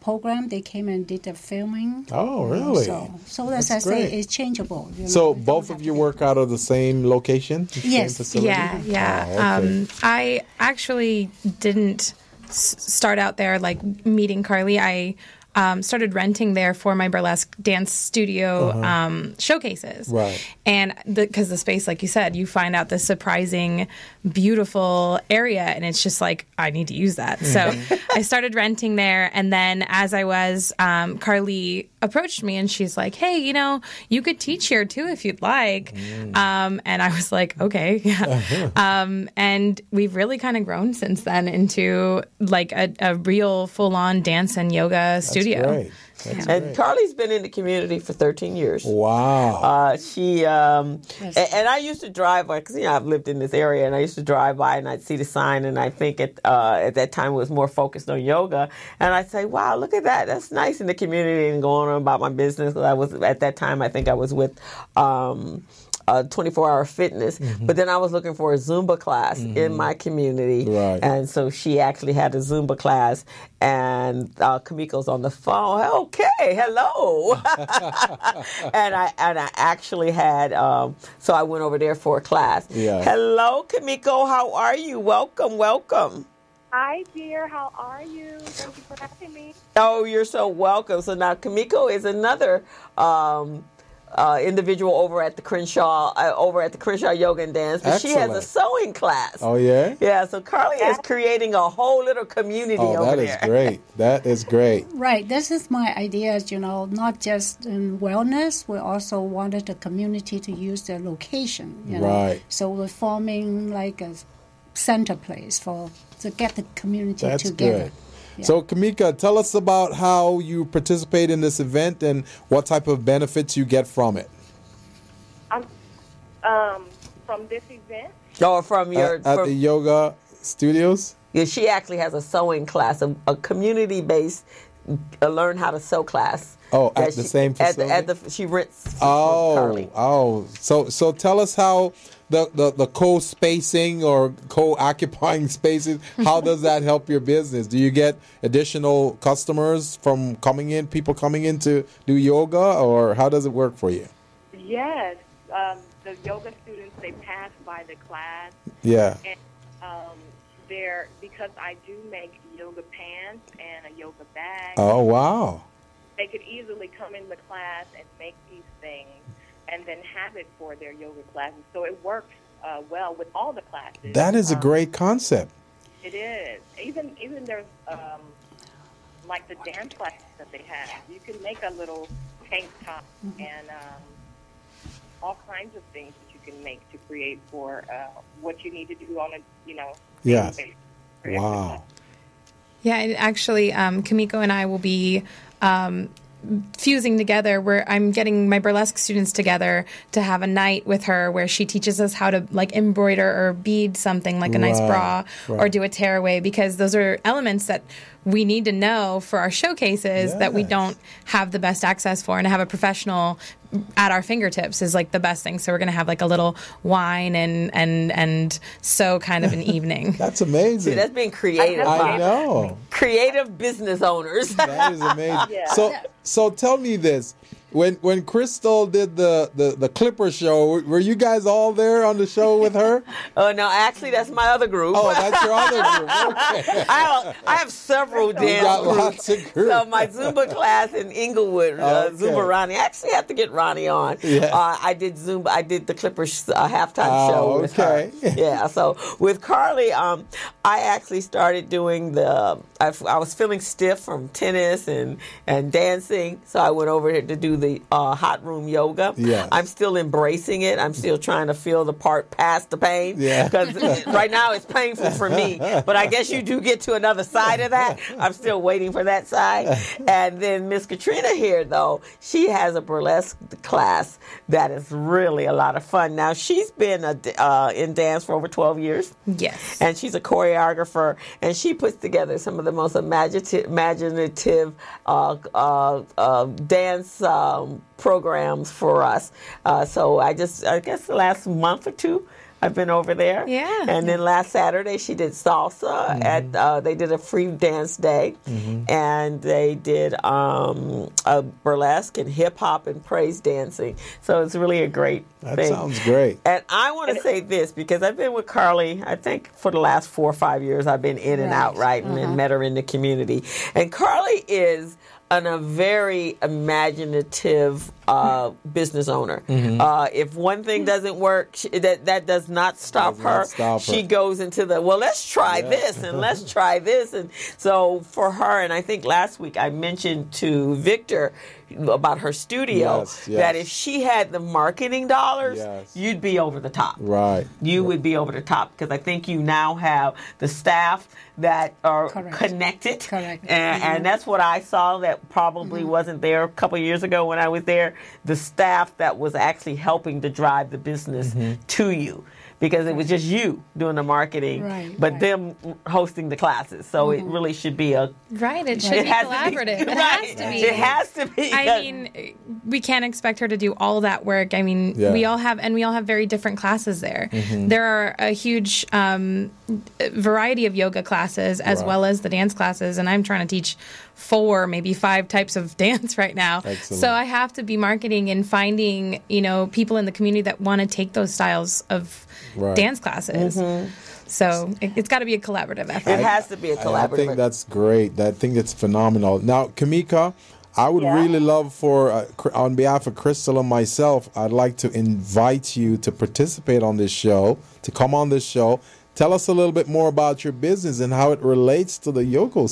program. They came and did the filming. Oh, really? So as That's I say, great. it's changeable. You So know, both of you work out of the same location? The Yes. Same facility? Yeah. Oh, okay. I actually didn't start out there like meeting Carly. I started renting there for my burlesque dance studio showcases. Right. And because the space, like you said, you find out this surprising, beautiful area, and it's just like, I need to use that. So I started renting there, and then as I was, Carly approached me, and she's like, hey, you know, you could teach here too if you'd like. And I was like, okay. And we've really kind of grown since then into like a real full-on dance and yoga studio. Great. That's And great. Carly's been in the community for 13 years. Wow. She and I used to drive by because I've lived in this area, and I used to drive by and I'd see the sign, and I think at that time it was more focused on yoga, and I'd say, "Wow, look at that! That's nice in the community," and going on about my business. I was at that time, I think I was with 24-hour fitness, but then I was looking for a Zumba class in my community, Right. and so she actually had a Zumba class, and Kamiko's on the phone. Okay, hello, and I actually had so I went over there for a class. Yeah. Hello, Kamiko, how are you? Welcome. Hi, dear. How are you? Thank you for having me. Oh, you're so welcome. So now Kamiko is another individual over at the Crenshaw Yoga and Dance, but she has a Excellent. sewing class. Oh, yeah? Yeah, so Carly is creating a whole little community Oh, over that is there. great. That is great. Right. This is my idea, you know, not just in wellness. We also wanted the community to use their location, you know. Right. So we're forming like a center place to get the community That's together. good. So, Kamika, tell us about how you participate in this event and what type of benefits you get from it. From this event, Or from your At the yoga studios? yeah, she actually has a sewing class, a community-based learn how to sew class. Oh, that at the same facility? She rents from Carly. So tell us how the co-spacing or co-occupying spaces, how does that help your business? Do you get additional customers from people coming in to do yoga, or how does it work for you? yes, the yoga students, they pass by the class, Yeah. and because I do make yoga pants and a yoga bag, Oh, wow. they could easily come in the class and make these things and then have it for their yoga classes. So it works well with all the classes. That is a great concept. It is. Even there's like the dance classes that they have. You can make a little tank top and all kinds of things that you can make to create for what you need to do on a Yes. daily basis. Wow. Yeah, and actually, Kamiko and I will be fusing together where I'm getting my burlesque students together to have a night with her where she teaches us how to like embroider or bead something like a nice bra or do a tearaway, because those are elements that we need to know for our showcases that we don't have the best access for, and to have a professional at our fingertips is like the best thing. So we're going to have like a little wine and sew kind of an evening. That's amazing. See, that's being creative. I know. Creative business owners. That is amazing. So tell me this. When Crystal did the Clipper show, were you guys all there on the show with her? Oh, no, actually, that's my other group. Oh, that's your other group. Okay. I have several dance groups. Lots of groups. So my Zumba class in Inglewood, Zumba Ronnie. I actually have to get Ronnie on. Yeah. I did Zumba. I did the Clippers halftime show with her. Yeah. So with Carly, I actually started doing I was feeling stiff from tennis and dancing, so I went over here to do the hot room yoga. Yes. I'm still embracing it. I'm still trying to feel the part past the pain. Yeah. Because right now it's painful for me. But I guess you do get to another side of that. I'm still waiting for that side. And then Miss Katrina here, though, she has a burlesque class that is really a lot of fun. Now, she's been in dance for over 12 years. Yes. And she's a choreographer, and she puts together some of the most imaginative dance programs for us. So I guess the last month or two, I've been over there. Yeah. And then last Saturday she did salsa at they did a free dance day, and they did a burlesque and hip hop and praise dancing. So it's really a great thing. That sounds great. And I want to say this because I've been with Carly, I think for the last 4 or 5 years I've been in and out, right? And met her in the community. And Carly is a very imaginative business owner. If one thing doesn't work, that does not stop her. She goes into let's try this and let's try this. And so for her, and I think last week I mentioned to Victor about her studio that if she had the marketing dollars, you'd be over the top. Right. You would be over the top because I think you now have the staff that are connected. Correct. And that's what I saw that probably wasn't there a couple of years ago when I was there. The staff that was actually helping to drive the business to you. Because it was just you doing the marketing, but them hosting the classes. So it really should be it should be collaborative. It has to be. It has to be. I mean, we can't expect her to do all that work. I mean, we all have very different classes there. There are a huge variety of yoga classes as well as the dance classes, and I'm trying to teach 4, maybe 5 types of dance right now. Excellent. So I have to be marketing and finding, people in the community that want to take those styles of dance classes. So it's got to be a collaborative effort. It has to be a collaborative. I think that's great. I think it's phenomenal. Now, Kamika, I would really love for, on behalf of Crystal and myself, I'd like to invite you to participate on this show, to come on this show. Tell us a little bit more about your business and how it relates to the yoga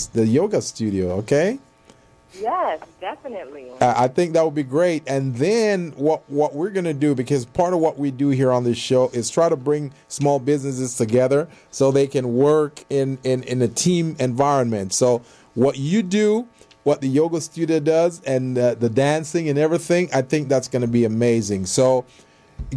studio, okay? Yes, definitely. I think that would be great. And then what we're going to do, because part of what we do here on this show is try to bring small businesses together so they can work in a team environment. So what you do, what the yoga studio does, and the dancing and everything, I think that's going to be amazing. So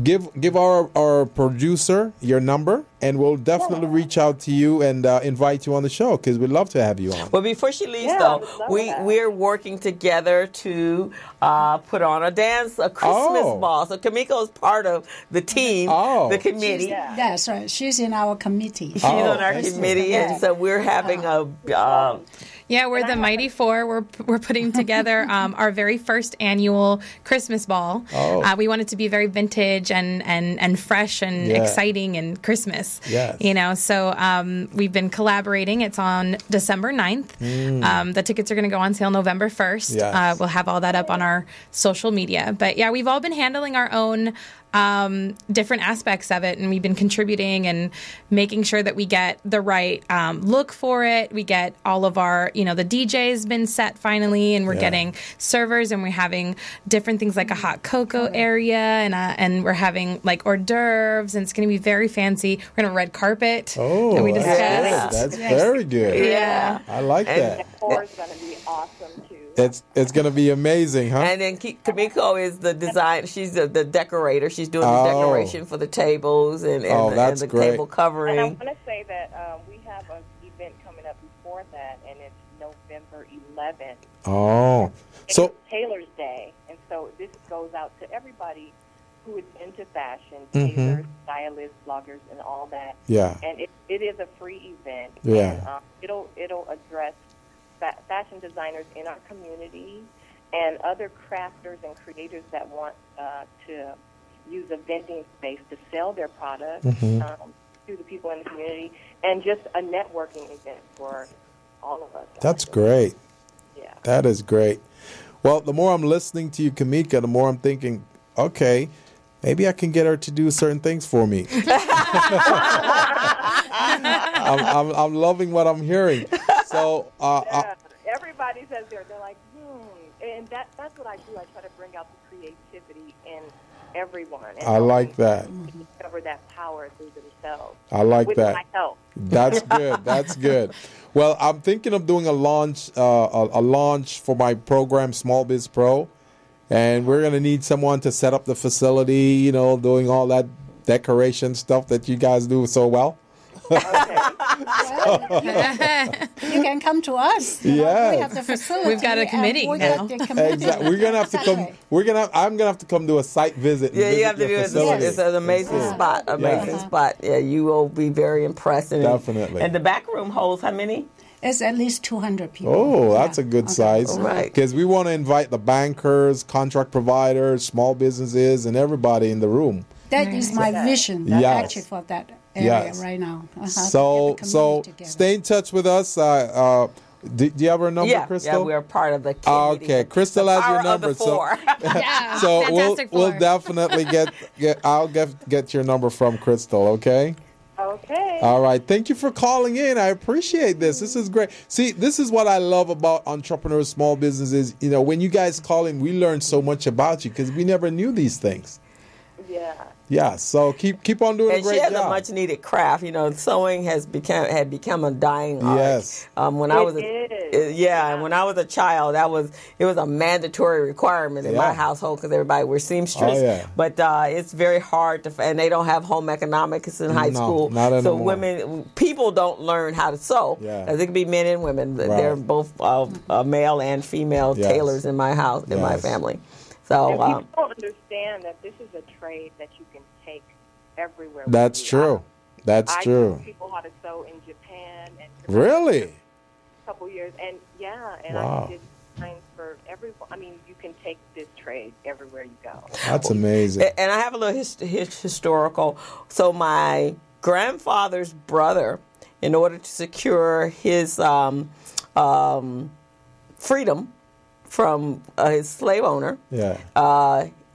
give our producer your number, and we'll definitely reach out to you and invite you on the show because we'd love to have you on. Well, before she leaves, though, we're working together to put on a Christmas ball. So Kamiko is part of the team, the committee. That's right. She's in our committee. She's on our committee, and so we're having we're the Mighty Four. We're putting together our very first annual Christmas ball. We want it to be very vintage and fresh and exciting and Christmas. Yes. So we've been collaborating. It's on December 9th. The tickets are going to go on sale November 1st. Yes. We'll have all that up on our social media. But we've all been handling our own different aspects of it, and we've been contributing and making sure that we get the right look for it. We get all of our, the DJ's been set finally, and we're getting servers, and we're having different things like a hot cocoa area, and we're having like hors d'oeuvres, and it's going to be very fancy. We're going to red carpet. That we discussed. That's very good. Yeah. I like that. The decor is going to be awesome too. It's going to be amazing, huh? And then Kamiko is the design. She's the decorator. She's doing the decoration for the tables and the great. table covering. And I want to say that we have an event coming up before that, and it's November 11th. Oh. It's Tailor's Day, and so this goes out to everybody who is into fashion, tailors, stylists, bloggers, and all that. Yeah. And it is a free event. Yeah. And, it'll address fashion designers in our community and other crafters and creators that want to use a vending space to sell their products to the people in the community, and just a networking event for all of us. That's great. Yeah. That is great. Well, the more I'm listening to you, Kamika, the more I'm thinking, okay, maybe I can get her to do certain things for me. I'm loving what I'm hearing. So everybody says they're like, and that's what I do. I try to bring out the creativity in everyone. And I like that. Discover that power through themselves. I like with that. My help. That's good. That's good. Well, I'm thinking of doing a launch for my program, Small Biz Pro, and we're going to need someone to set up the facility. Doing all that decoration stuff that you guys do so well. You can come to us. Yeah, we have the facility. We've got a committee now. Exactly. We're gonna have to come. I'm gonna have to come do a site visit. Yeah, you have to do it. It's an amazing spot. Amazing spot. Yeah, you will be very impressed. Definitely. And the back room holds how many? It's at least 200 people. Oh, that's a good size. Right. Because we want to invite the bankers, contract providers, small businesses, and everybody in the room. That is my vision. Actually, for that area right now. So stay in touch with us. Do you have her number, Crystal? Yeah, we're part of the committee. Okay, Crystal has your number. So we'll definitely I'll get your number from Crystal. Okay. Okay. All right. Thank you for calling in. I appreciate this. This is great. See, this is what I love about entrepreneurs, small businesses. When you guys call in, we learn so much about you because we never knew these things. Yeah. Yeah, so keep on doing a great job. And she has a much needed craft. Sewing had become a dying art. Yes. When I was a child, it was a mandatory requirement in my household because everybody were seamstress. Oh, yeah. But it's very hard and they don't have home economics in high school. Not anymore. So people don't learn how to sew. Yeah. It could be men and women. Right. They're both male and female tailors in my house, in my family. So people don't understand that this is a trade that you can take everywhere. That's true. That's true. I teach people how to sew in Japan and really a couple years, and wow. I did designs for everyone. I mean, you can take this trade everywhere you go. That's amazing. And I have a little historical. So my grandfather's brother, in order to secure his freedom from his slave owner,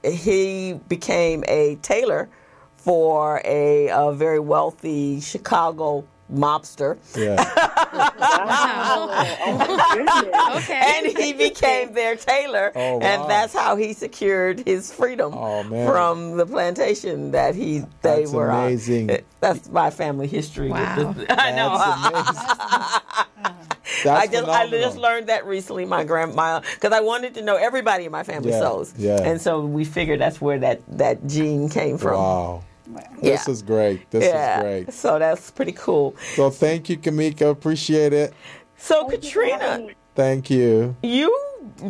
he became a tailor for a very wealthy Chicago mobster. Yeah. Wow. Oh, okay. And he became their tailor, and that's how he secured his freedom from the plantation that they were amazing. on. That's my family history. Wow. I know. I just learned that recently. My grandma, because I wanted to know everybody in my family sews, and so we figured that's where that gene came from. Wow. This is great. This is great. So that's pretty cool. So thank you, Kamika. Appreciate it. So Katrina, thank you. You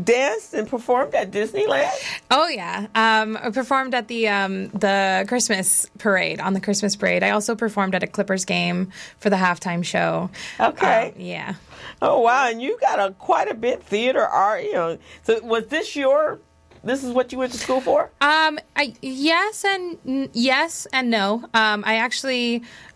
danced and performed at Disneyland? Oh yeah, I performed at the Christmas parade, on the Christmas parade. I also performed at a Clippers game for the halftime show. Okay. Yeah. Oh wow, and you got quite a bit theater art. So was this This is what you went to school for? Yes and no.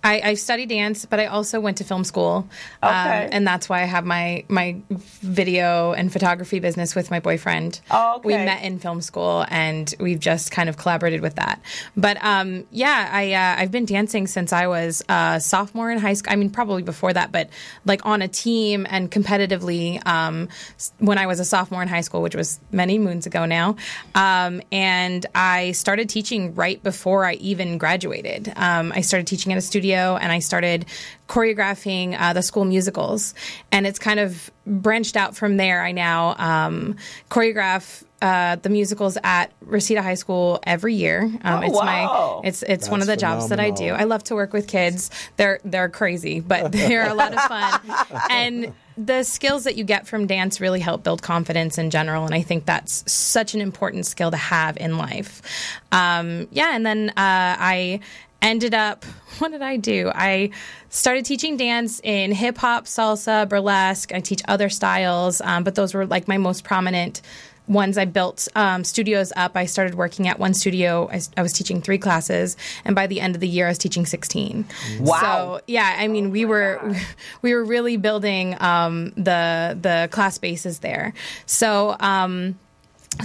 I studied dance, but I also went to film school. Okay. And that's why I have my video and photography business with my boyfriend. Oh, okay. We met in film school, and we've just kind of collaborated with that. But I've been dancing since I was a sophomore in high school. I mean, probably before that, but like on a team and competitively when I was a sophomore in high school, which was many moons ago now. And I started teaching right before I even graduated. I started teaching at a studio, and I started choreographing the school musicals. And it's kind of branched out from there. I now choreograph the musicals at Reseda High School every year. It's one of the jobs that I do. I love to work with kids. They're crazy, but they're a lot of fun. And the skills that you get from dance really help build confidence in general, and I think that's such an important skill to have in life. And then I ended up, what did I do? I started teaching dance in hip hop, salsa, burlesque. I teach other styles, but those were like my most prominent ones. I built studios up. I started working at one studio. I was teaching 3 classes, and by the end of the year, I was teaching 16. Wow! So yeah, I mean, we were really building the class bases there. So.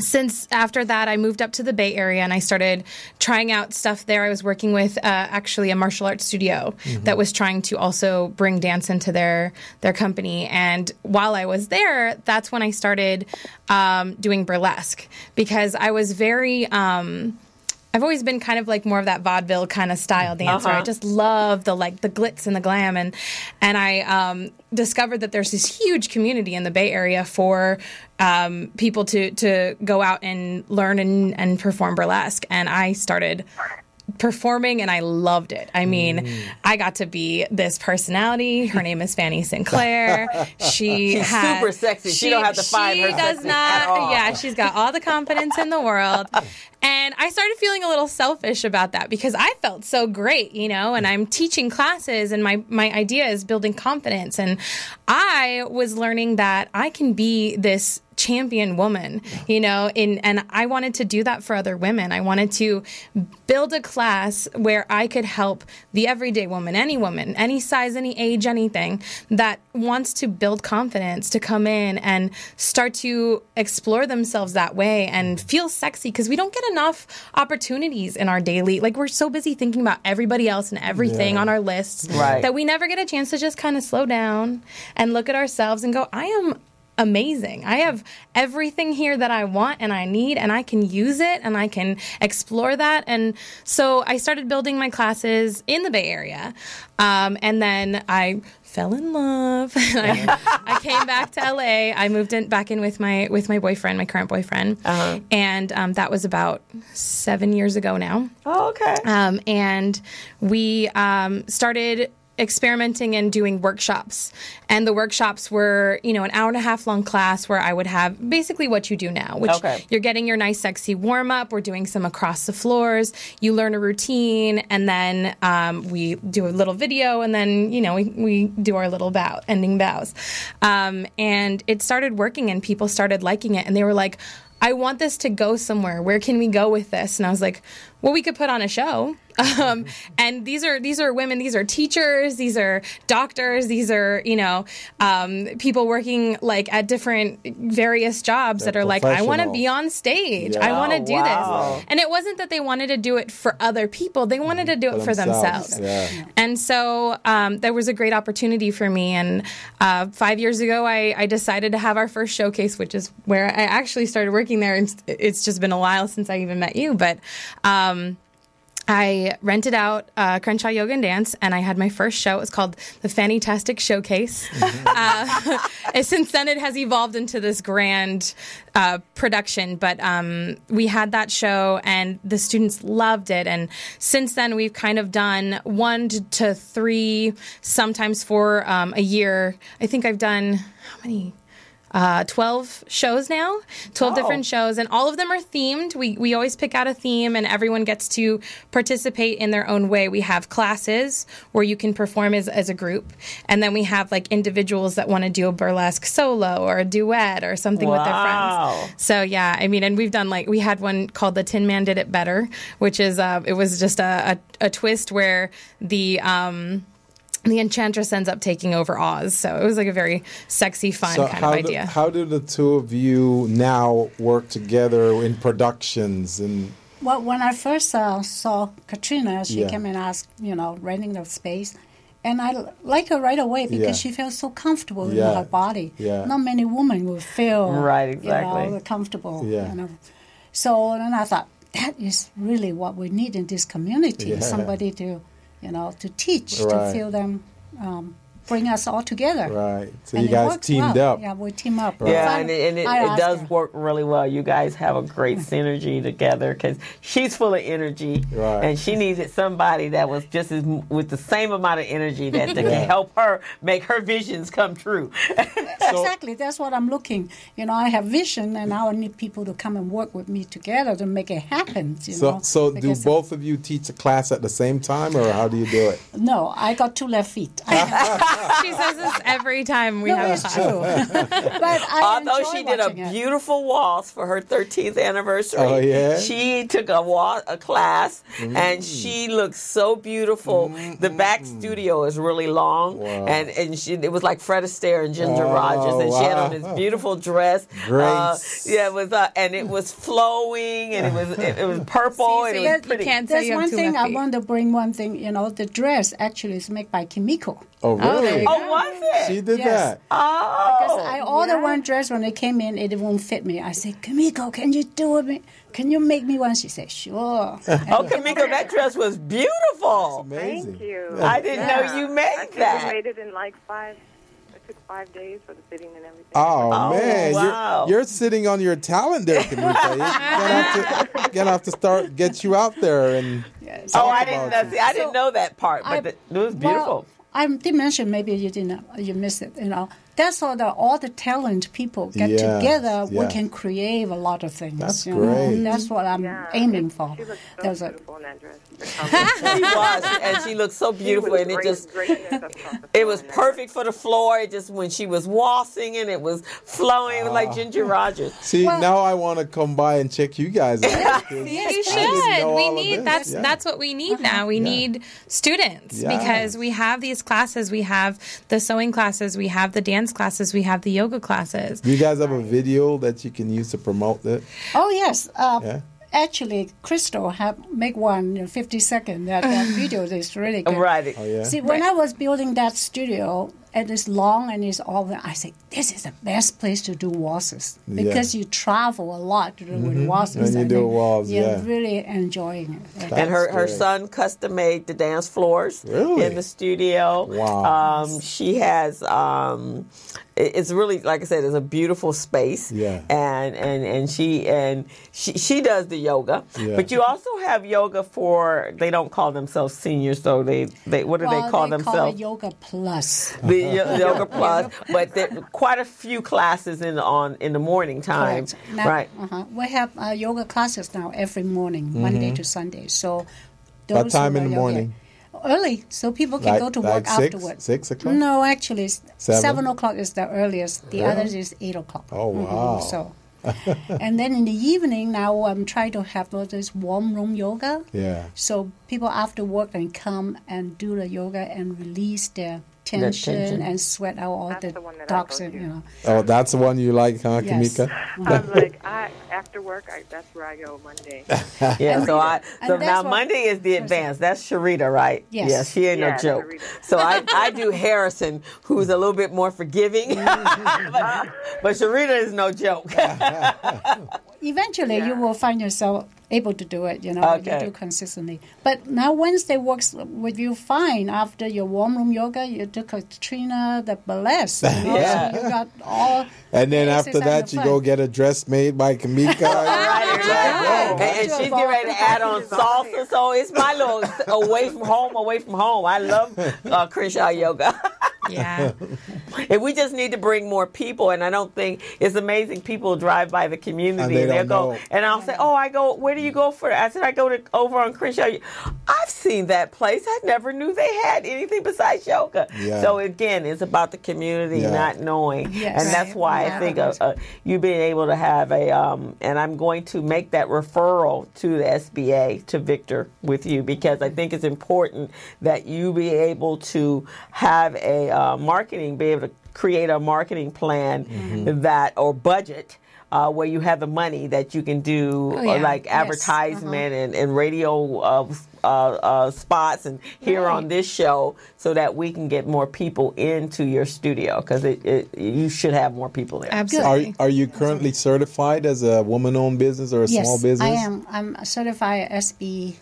Since after that, I moved up to the Bay Area and I started trying out stuff there. I was working with actually a martial arts studio that was trying to also bring dance into their company. And while I was there, that's when I started doing burlesque, because I was very... I've always been kind of like more of that vaudeville kind of style dancer. I just love the glitz and the glam, and I discovered that there's this huge community in the Bay Area for people to go out and learn and perform burlesque, and I started performing, and I loved it. I mean, I got to be this personality. Her name is Fanny Sinclair. She's super sexy. She don't have to find her. She does not. At all. Yeah, she's got all the confidence in the world. And I started feeling a little selfish about that because I felt so great, and I'm teaching classes, and my idea is building confidence. And I was learning that I can be this champion woman, and I wanted to do that for other women. I wanted to build a class where I could help the everyday woman, any size, any age, anything that wants to build confidence to come in and start to explore themselves that way and feel sexy, because we don't get enough opportunities in our daily, we're so busy thinking about everybody else and everything on our lists that we never get a chance to just kind of slow down and look at ourselves and go, I am amazing. I have everything here that I want and I need, and I can use it and I can explore that. And so I started building my classes in the Bay Area. And then I fell in love. I came back to LA. I moved back in with my boyfriend, my current boyfriend. And that was about 7 years ago now. Oh, okay. And we started experimenting and doing workshops. And the workshops were, an hour and a half long class where I would have basically what you do now, which you're getting your nice, sexy warm up. We're doing some across the floors. You learn a routine, and then we do a little video, and then, we do our little ending bows. And it started working, and people started liking it. And they were like, I want this to go somewhere. Where can we go with this? And I was like, well, we could put on a show. And these are women, these are teachers, these are doctors, these are, people working at different various jobs that are like, I want to be on stage. I want to do this. And it wasn't that they wanted to do it for other people. They wanted to do it for themselves. Yeah. And so there was a great opportunity for me. And 5 years ago, I decided to have our first showcase, which is where I actually started working there. And it's just been a while since I even met you. But I rented out Crenshaw Yoga and Dance, and I had my first show. It was called the Fantastic Showcase. And since then, it has evolved into this grand production. But we had that show, and the students loved it. And since then, we've kind of done 1 to 3, sometimes 4 a year. I think I've done, how many? 12 shows now, 12 different shows, and all of them are themed. We always pick out a theme, and everyone gets to participate in their own way. We have classes where you can perform as a group, and then we have individuals that want to do a burlesque solo or a duet or something with their friends. So yeah, and we've done we had one called The Tin Man Did It Better, which is it was just a twist where the Enchantress ends up taking over Oz. So it was a very sexy, fun kind of idea. How do the two of you now work together in productions? Well, when I first saw Katrina, she came and asked, renting the space. And I like her right away because she feels so comfortable in her body. Yeah. Not many women will feel comfortable. Yeah. So then I thought, that is really what we need in this community, Yeah. somebody to, to teach, Right. to feel them, bring us all together. Right. So And you it guys works teamed well. up. Yeah, we team up. Yeah, Fun. and it I asked does her. work really well. You guys have a great synergy together because she's full of energy, Right. and she needed somebody that was just as with the same amount of energy that can help her make her visions come true. Exactly. That's what I'm looking. I have vision, and now I need people to come and work with me together to make it happen. So do Because- both of you teach a class at the same time, or how do you do it? No, I got 2 left feet. She says this every time we No, have a it's class. true. But I Although enjoy she did a watching it. beautiful waltz for her 13th anniversary, Oh, yeah? she took a class, and she looks so beautiful. The back studio is really long, Wow. and it was like Fred Astaire and Ginger Oh, Rogers, and she had on wow. this beautiful dress. Grace. Yeah, it was, and it was flowing, and it was purple, and it was pretty. Can't say There's you have one 2 thing left I feet. want to bring. One thing, the dress actually is made by Kimiko. Oh, there really? you Oh, was it? She did Yes. that. Because Oh, I ordered one dress when it came in, it won't fit me. I said, Kimiko, can you do it? Can you make me one? She said, sure. oh, Kamiko, that dress was beautiful. Amazing. Thank you. I didn't know you made I that. made it in like 5. It took 5 days for the fitting and everything. Oh, Oh, man, wow. you're sitting on your talent there, Kamika. You're gonna have to start get you out there and. Yes. Oh, talk I didn't about know. you. See, I didn't know that part, I- but it was beautiful. Well, I did mention, maybe you missed it. That's all the talent people get Yes, together. We yes. can create a lot of things. That's you know. great. That's what I'm Yeah, aiming for. She looked so There's a- beautiful in that dress. She was, and she looked so beautiful, and it was perfect for the floor. It just when she was waltzing and it was flowing, it was like Ginger Rogers. See, now I want to come by and check you guys out. You I didn't should. know We all of need this. that's what we need now. We need students Yes. because we have these classes. We have the sewing classes. We have the dance classes. We have the yoga classes. Do you guys have a video that you can use to promote it? Oh, yes. Yeah. Actually, Crystal make one 50-second. That video is really good. Right. Oh, yeah. See, when I was building that studio, and it's long and it's all, I say, this is the best place to do waltzes because you travel a lot to do with waltzes. When you do waltz, you're yeah. really enjoying it. And her great. son custom made the dance floors Really? in the studio. Wow. She has it's really, like I said, it's a beautiful space. Yeah. And she does the yoga. Yeah. But you also have yoga for, they don't call themselves seniors, so they what do they call They themselves? call it Yoga Plus. The yoga plus, but there are quite a few classes in the morning time, Correct. Now, right? We have yoga classes now every morning, Monday to Sunday. So those What time who in are the yoga- morning? Early, so people can go to work like 6? afterwards. 6 o'clock? No, actually, it's 7? 7 o'clock is the earliest. The Really? others is 8 o'clock. Oh, wow. So, and then in the evening, now I'm trying to have all this warm room yoga. Yeah. So people after work can come and do the yoga and release their tension and sweat out all That's the the one that I go toxin. to. Oh, that's the one you like, huh, Yes. Kamika? I was like, after work, that's where I go Monday. Yeah, so and now that's what- Monday is the advance. That's Sharita, right? Yes. Yeah, she ain't no Yeah, joke. Sharita. So I do Harrison, who's a little bit more forgiving, but Sharita is no joke. Eventually, you will find yourself able to do it. You Okay. do consistently. But now Wednesday works with you fine. After your warm room yoga, you do Katrina the burlesque. Yeah. So you got all. And then the after exercise that, and you fun. go get a dress made by Kamika. Right, exactly. Yeah. And she's getting ready to add on salsa, so it's my little away from home. I love Crenshaw yoga. Yeah. And we just need to bring more people, and I don't think it's amazing. People drive by the community And they they'll don't go, know. and I'll say, "Oh, I go. Where do you go for?" I said, "I go to over on Crenshaw." I've seen that place. I never knew they had anything besides yoga. Yeah. So again, it's about the community Yeah. not knowing, Yes. and that's Right. why I think you being able to have a, and I'm going to make that referral to the SBA to Victor with you because I think it's important that you be able to have a be able to create a marketing plan that or budget where you have the money that you can do like advertisement and radio spots and here on this show, so that we can get more people into your studio, because you should have more people there. Absolutely. Are you currently certified as a woman-owned business or a small business? Yes, I am. I'm certified SBE?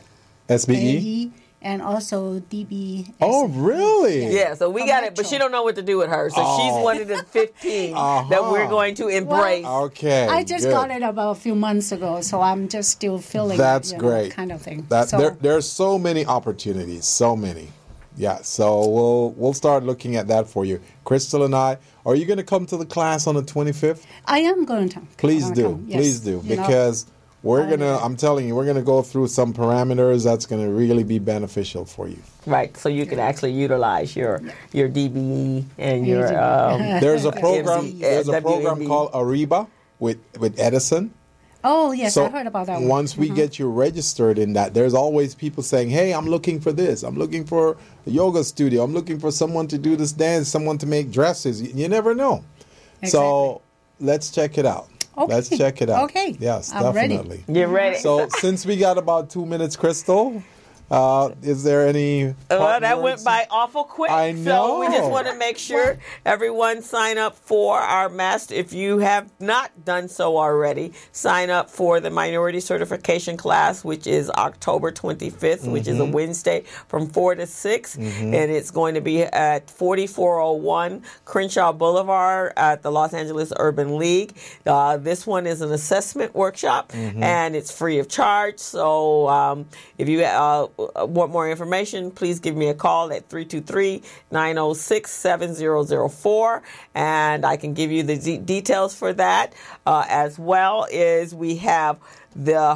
and also DB. Oh, really? Yeah, so we got it, but she don't know what to do with her. So she's one of the 15 that we're going to embrace. Okay. I just got it about a few months ago, so I'm just still feeling That's great. kind of thing. There's so many opportunities, so many. Yeah, so we'll start looking at that for you. Crystal and I, are you going to come to the class on the 25th? I am going to. Please do. Yes. Please do. Because I'm telling you, we're going to go through some parameters that's going to really be beneficial for you. Right, so you can actually utilize your DBE and your There's a program. There's a program called Ariba with Edison. Oh yes, so I heard about that one. Once we get you registered in that, there's always people saying, "Hey, I'm looking for this. I'm looking for a yoga studio. I'm looking for someone to do this dance, someone to make dresses." You never know. Exactly. So let's check it out. Okay. Let's check it out. Okay. Yes, I'm definitely. ready. You're ready. So since we got about 2 minutes, Crystal, is there any? Well, that went by awful quick. I know. So we just want to make sure everyone sign up for our master. If you have not done so already, sign up for the minority certification class, which is October 25th, which is a Wednesday from 4 to 6. And it's going to be at 4401 Crenshaw Boulevard at the Los Angeles Urban League. This one is an assessment workshop, and it's free of charge. So if you want more information, please give me a call at 323-906-7004, and I can give you the details for that. As well as we have the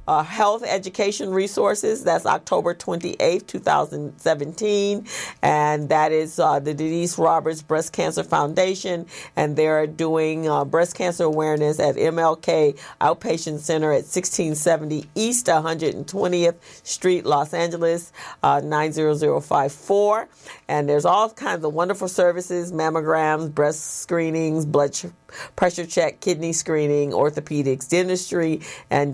Health Education Resources. That's October 28th, 2017. And that is the Denise Roberts Breast Cancer Foundation. And they're doing breast cancer awareness at MLK Outpatient Center at 1670 East 120th Street, Los Angeles, 90054. And there's all kinds of wonderful services: mammograms, breast screenings, blood pressure check, kidney screening, orthopedics, dentistry, and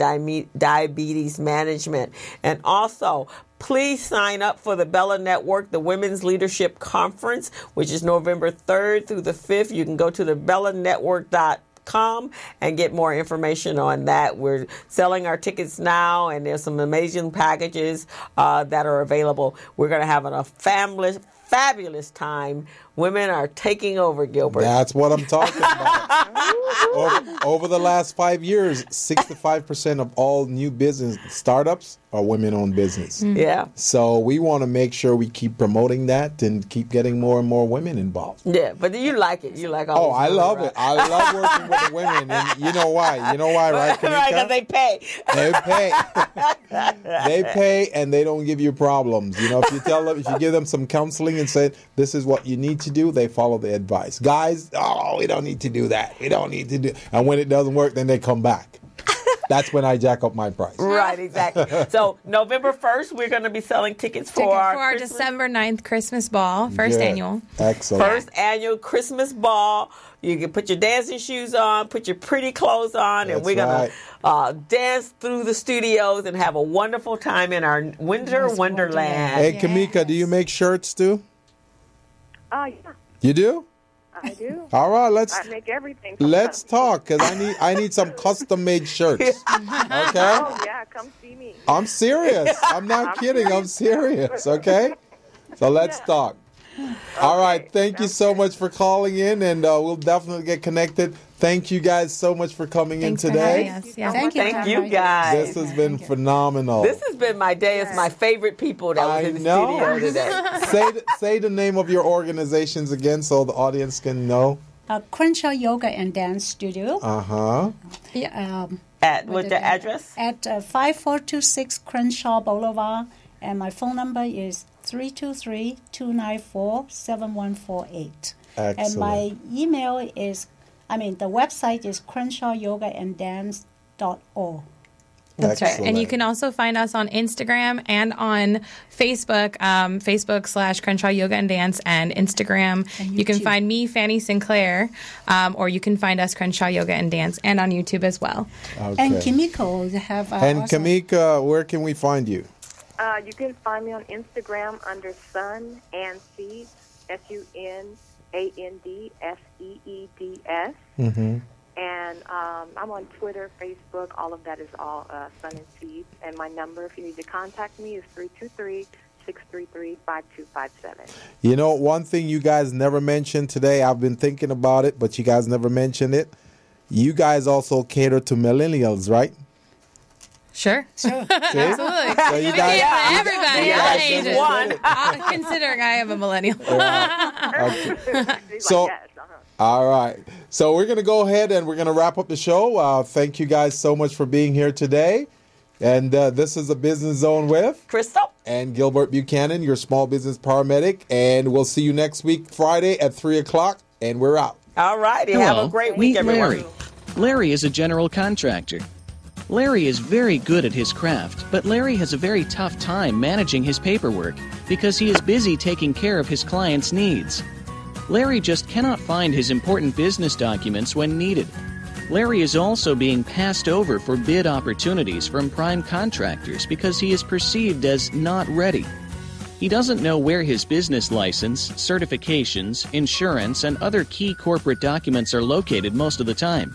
diabetes management. And also, please sign up for the Bella Network, the Women's Leadership Conference, which is November 3rd through the 5th. You can go to the bellanetwork.com and get more information on that. We're selling our tickets now, and there's some amazing packages that are available. We're going to have a fabulous time. Women are taking over, Gilbert. That's what I'm talking about. Over the last 5 years, 65% of all new business startups are women-owned business. Yeah. So we want to make sure we keep promoting that and keep getting more and more women involved. Yeah, but you like it. You like all. Oh, I love it. I love working with the women, and you know why? You know why, right, Kanika? Right, because they pay. They pay. They pay, and they don't give you problems. You know, if you give them some counseling and say, "This is what you need to do," they follow the advice. Guys, we don't need to do that. We don't need to do. And when it doesn't work, then they come back. That's when I jack up my price. Right, exactly. So November 1st, we're going to be selling tickets for our December 9th Christmas ball, first annual. Excellent. First annual Christmas ball. You can put your dancing shoes on, put your pretty clothes on, and we're going to dance through the studios and have a wonderful time in our winter wonderland. Hey, Kamika, do you make shirts too? Yeah. You do? I do. All right, I make everything. Let's talk, because I need some custom made shirts. Okay? Oh yeah, come see me. I'm serious. I'm not kidding. I'm serious. Okay? So let's talk. All right. Thank you so much for calling in, and we'll definitely get connected. Thank you guys so much for coming in today. Thank you guys. This has been phenomenal. This has been my day. It's my favorite people that was in the studio today. Say the name of your organizations again so the audience can know. Crenshaw Yoga and Dance Studio. Yeah. What's the address? At 5426 Crenshaw Boulevard, and my phone number is 323-294-7148. Excellent. And my email is, the website is CrenshawYogaAndDance.org. That's right. And you Excellent. can also find us on Instagram and on Facebook, Facebook/Crenshaw Yoga and Dance, and Instagram. And You can YouTube. find me, Fanny Sinclair, or you can find us, Crenshaw Yoga and Dance, and on YouTube as well. Okay. And Kimiko have And also, Kamika, where can we find you? You can find me on Instagram under Sun and Seeds, SUNANDSEEDS. Mm-hmm. And I'm on Twitter, Facebook, all of that is all Sun and Seeds. And my number, if you need to contact me, is 323-633-5257. You know, one thing you guys never mentioned today, I've been thinking about it, but you guys never mentioned it. You guys also cater to millennials, right? Sure. See? Absolutely. So you guys, Everybody, you all guys ages. never said it. Considering I am a millennial. Okay. She's So- like, yes, All right. So we're going to go ahead and we're going to wrap up the show. Thank you guys so much for being here today. And this is the Business Zone with Crystal? and Gilbert Buchanan, your small business paramedic. And we'll see you next week, Friday at 3 o'clock. And we're out. All righty. Have Hello, a great week, meet everyone. Larry. Larry is a general contractor. Larry is very good at his craft, but Larry has a very tough time managing his paperwork because he is busy taking care of his clients' needs. Larry just cannot find his important business documents when needed. Larry is also being passed over for bid opportunities from prime contractors because he is perceived as not ready. He doesn't know where his business license, certifications, insurance, and other key corporate documents are located most of the time.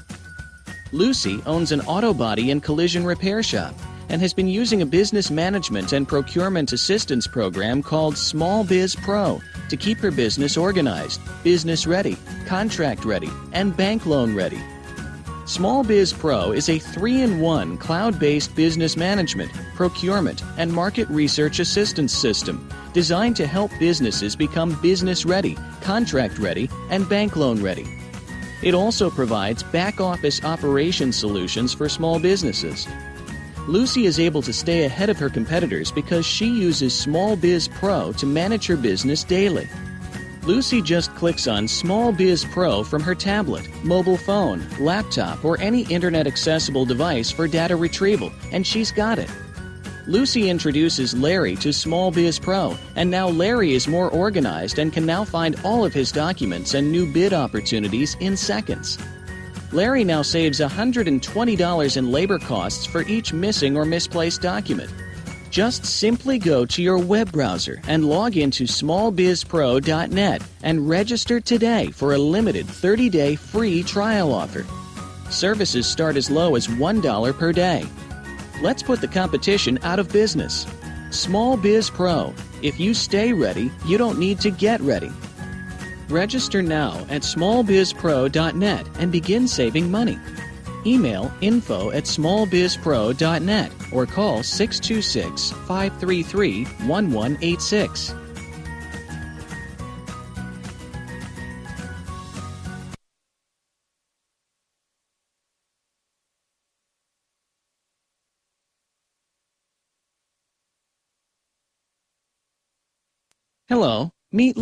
Lucy owns an auto body and collision repair shop and has been using a business management and procurement assistance program called Small Biz Pro to keep her business organized, business ready, contract ready, and bank loan ready. Small Biz Pro is a 3-in-1 cloud-based business management, procurement, and market research assistance system designed to help businesses become business ready, contract ready, and bank loan ready. It also provides back-office operation solutions for small businesses. Lucy is able to stay ahead of her competitors because she uses Small Biz Pro to manage her business daily. Lucy just clicks on Small Biz Pro from her tablet, mobile phone, laptop, or any internet-accessible device for data retrieval, and she's got it. Lucy introduces Larry to Small Biz Pro, and now Larry is more organized and can now find all of his documents and new bid opportunities in seconds. Larry now saves $120 in labor costs for each missing or misplaced document. Just simply go to your web browser and log into smallbizpro.net and register today for a limited 30-day free trial offer. Services start as low as $1 per day. Let's put the competition out of business. Small Biz Pro. If you stay ready, you don't need to get ready. Register now at smallbizpro.net and begin saving money. Email info@smallbizpro.net or call 626-533-1186. Hello, meet